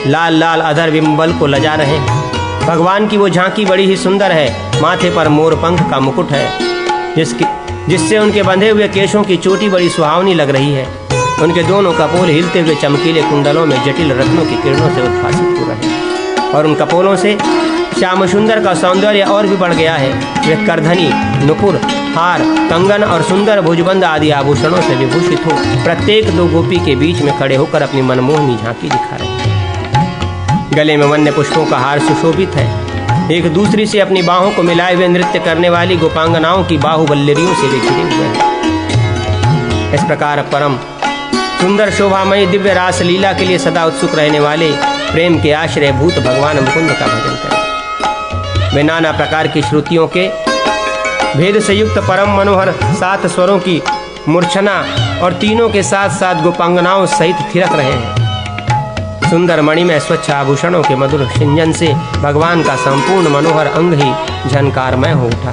लाल लाल अधर बिंबल को लजा रहे हैं। भगवान की वो झांकी बड़ी ही सुंदर है। माथे पर मोर पंख का मुकुट है, जिससे उनके बंधे हुए केशों की चोटी बड़ी सुहावनी लग रही है। उनके दोनों कपोल हिलते हुए चमकीले कुंडलों में जटिल रत्नों की किरणों से उद्भासित हो रहे हैं और उन कपोलों से श्याम सुंदर का सौंदर्य और भी बढ़ गया है। वे करधनी, नुपुर, हार, कंगन और सुंदर भुजबंद आदि आभूषणों से विभूषित हो प्रत्येक दो गोपी के बीच में खड़े होकर अपनी मनमोहनी झांकी दिखा रहे हैं। गले में वन्य पुष्पों का हार सुशोभित है। एक दूसरी से अपनी बाहों को मिलाए हुए नृत्य करने वाली गोपांगनाओं की बाहुबल्लरियों से वे घिरे हुए हैं। इस प्रकार परम सुंदर शोभामयी दिव्य रास लीला के लिए सदा उत्सुक रहने वाले प्रेम के आश्रय भूत भगवान मुकुंद का भजन करें। वे नाना प्रकार की श्रुतियों के भेद से युक्त परम मनोहर 7 स्वरों की मूर्छना और तीनों के साथ साथ गोपांगनाओं सहित थिरक रहे हैं। सुंदर मणि में स्वच्छ आभूषणों के मधुर सिंजन से भगवान का संपूर्ण मनोहर अंग ही झनकारमय हो उठा।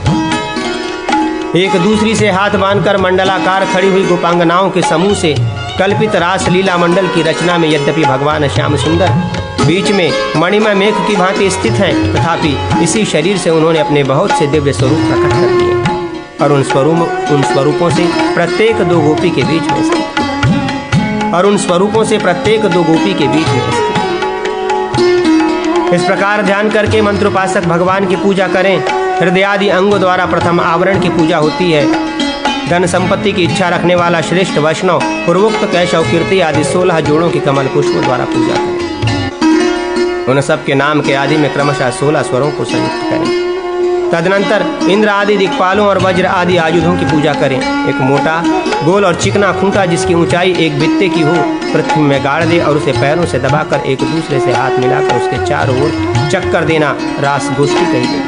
एक दूसरी से हाथ बांधकर मंडलाकार खड़ी हुई गोपांगनाओं के समूह से कल्पित रास लीला मंडल की रचना में यद्यपि भगवान श्याम सुंदर बीच में मणिमय मेघ की भांति स्थित हैं, तथापि इसी शरीर से उन्होंने अपने बहुत से दिव्य स्वरूप प्रकट कर दिए और उन स्वरूपों से प्रत्येक दो गोपी के बीच में स्थित इस प्रकार ध्यान करके मंत्रोपासक भगवान की पूजा करें। हृदयादि अंगों द्वारा प्रथम आवरण की पूजा होती है। धन संपत्ति की इच्छा रखने वाला श्रेष्ठ वैष्णव पूर्वोक्त कैशव कीर्ति आदि 16 जोड़ों की कमल पुष्पों द्वारा पूजा करें। उन सब के नाम के आदि में क्रमशः 16 स्वरों को संयुक्त करें। तदनंतर इंद्र आदि दिक्पालों और वज्र आदि आयुधों की पूजा करें। एक मोटा, गोल और चिकना खूंटा जिसकी ऊंचाई एक बित्ते की हो पृथ्वी में गाड़ दे और उसे पैरों से दबाकर एक दूसरे से हाथ मिलाकर उसके चारों ओर चक्कर देना रास गोष्ठी कही गई।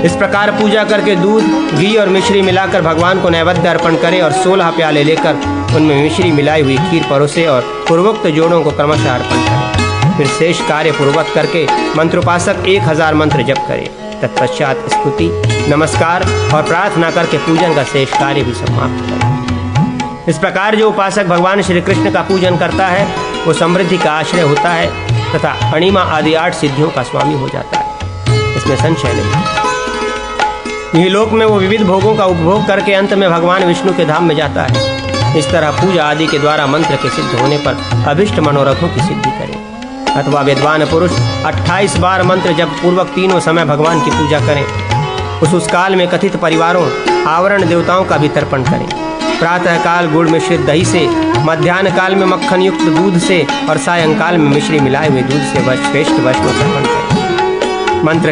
इस प्रकार पूजा करके दूध, घी और मिश्री मिलाकर भगवान को नैवेद्य अर्पण करें और 16 प्याले लेकर उनमें मिश्री मिलाई हुई खीर परोसे और पूर्वोक्त जोड़ों को क्रमशः अर्पण करें। फिर शेष कार्य पूर्वक करके मंत्रोपासक 1000 मंत्र जप करें। तत्पश्चात स्तुति, नमस्कार और प्रार्थना करके पूजन का शेष कार्य भी समाप्त करें। इस प्रकार जो उपासक भगवान श्री कृष्ण का पूजन करता है वो समृद्धि का आश्रय होता है तथा अणिमा आदि 8 सिद्धियों का स्वामी हो जाता है, इसमें संशय नहीं। यही लोक में वो विविध भोगों का उपभोग करके अंत में भगवान विष्णु के धाम में जाता है। इस तरह पूजा आदि के द्वारा मंत्र के सिद्ध होने पर अभिष्ट मनोरथों की सिद्धि करें। अथवा विद्वान पुरुष 28 बार मंत्र जब पूर्वक तीनों समय भगवान की पूजा करें। उस काल में कथित परिवारों आवरण देवताओं का भी तर्पण करें। प्रातः काल गुड़ मिश्रित दही से, मध्याह्न काल में मक्खन युक्त दूध से और सायंकाल में मिश्री मिलाए हुए दूध से श्रेष्ठ वैष्णव तर्पण करें। मंत्र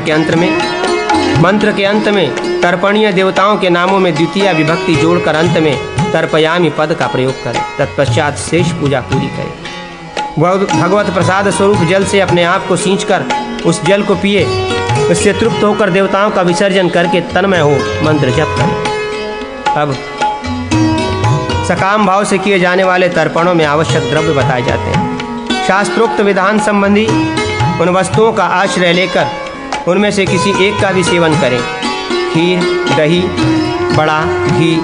के अंत में तर्पणीय देवताओं के नामों में द्वितीय विभक्ति जोड़कर अंत में तर्पयामि पद का प्रयोग करें। तत्पश्चात शेष पूजा पूरी करें। भगवत प्रसाद स्वरूप जल से अपने आप को सींचकर उस जल को पिए। उससे तृप्त होकर देवताओं का विसर्जन करके तन्मय हो मंत्र जप करें। अब सकाम भाव से किए जाने वाले तर्पणों में आवश्यक द्रव्य बताए जाते हैं। शास्त्रोक्त विधान संबंधी उन वस्तुओं का आश्रय लेकर उनमें से किसी एक का भी सेवन करें। खीर, दही, बड़ा, घी,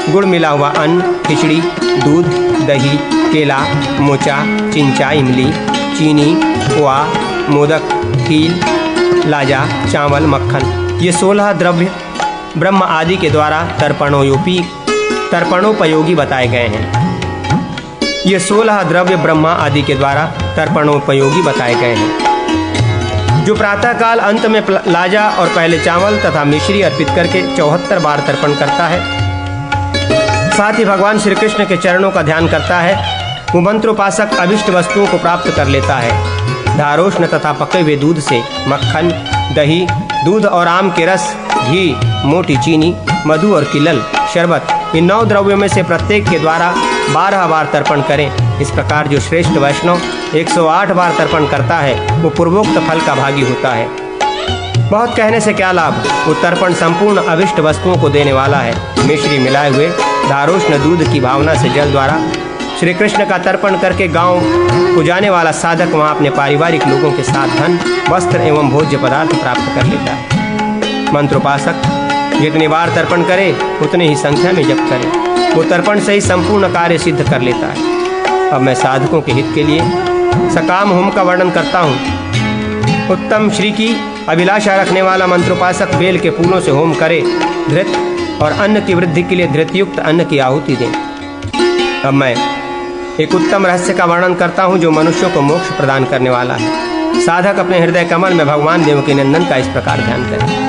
गुड़ मिला हुआ अन्न, खिचड़ी, दूध, दही, केला, मोचा, चिंचा, इमली, चीनी, खोआ, मोदक, खील, लाजा, चावल, मक्खन, ये 16 द्रव्य ब्रह्म आदि के द्वारा तर्पणोपयोगी बताए गए हैं। ये 16 द्रव्य ब्रह्मा आदि के द्वारा तर्पणोपयोगी बताए गए हैं। जो प्रातःकाल अंत में लाजा और पहले चावल तथा मिश्री अर्पित करके 74 बार तर्पण करता है, साथ ही भगवान श्री कृष्ण के चरणों का ध्यान करता है, वो मंत्रोपासक अभिष्ट वस्तुओं को प्राप्त कर लेता है। धारोष्ण तथा पके हुए दूध से मक्खन, दही, दूध और आम के रस, घी, मोटी चीनी, मधु और किलल, शरबत, इन 9 द्रव्यों में से प्रत्येक के द्वारा 12 बार तर्पण करें। इस प्रकार जो श्रेष्ठ वैष्णव 108 बार तर्पण करता है, वो पूर्वोक्त फल का भागी होता है। बहुत कहने से क्या लाभ, वो तर्पण संपूर्ण अभिष्ट वस्तुओं को देने वाला है। मिश्री मिलाए हुए धारोष्ण दूध की भावना से जल द्वारा श्री कृष्ण का तर्पण करके गांव को जाने वाला साधक वहां अपने पारिवारिक लोगों के साथ धन, वस्त्र एवं भोज्य पदार्थ प्राप्त कर लेता है। मंत्रोपासक जितनी बार तर्पण करे उतने ही संख्या में जप करे, वो तर्पण से ही संपूर्ण कार्य सिद्ध कर लेता है। अब मैं साधकों के हित के लिए सकाम होम का वर्णन करता हूँ। उत्तम श्री की अभिलाषा रखने वाला मंत्रोपासक बेल के फूलों से होम करे, धृत और अन्न की वृद्धि के लिए धृतयुक्त अन्न की आहुति दें। अब मैं एक उत्तम रहस्य का वर्णन करता हूँ जो मनुष्यों को मोक्ष प्रदान करने वाला है। साधक अपने हृदय कमल में भगवान देवकी नंदन का इस प्रकार ध्यान करें।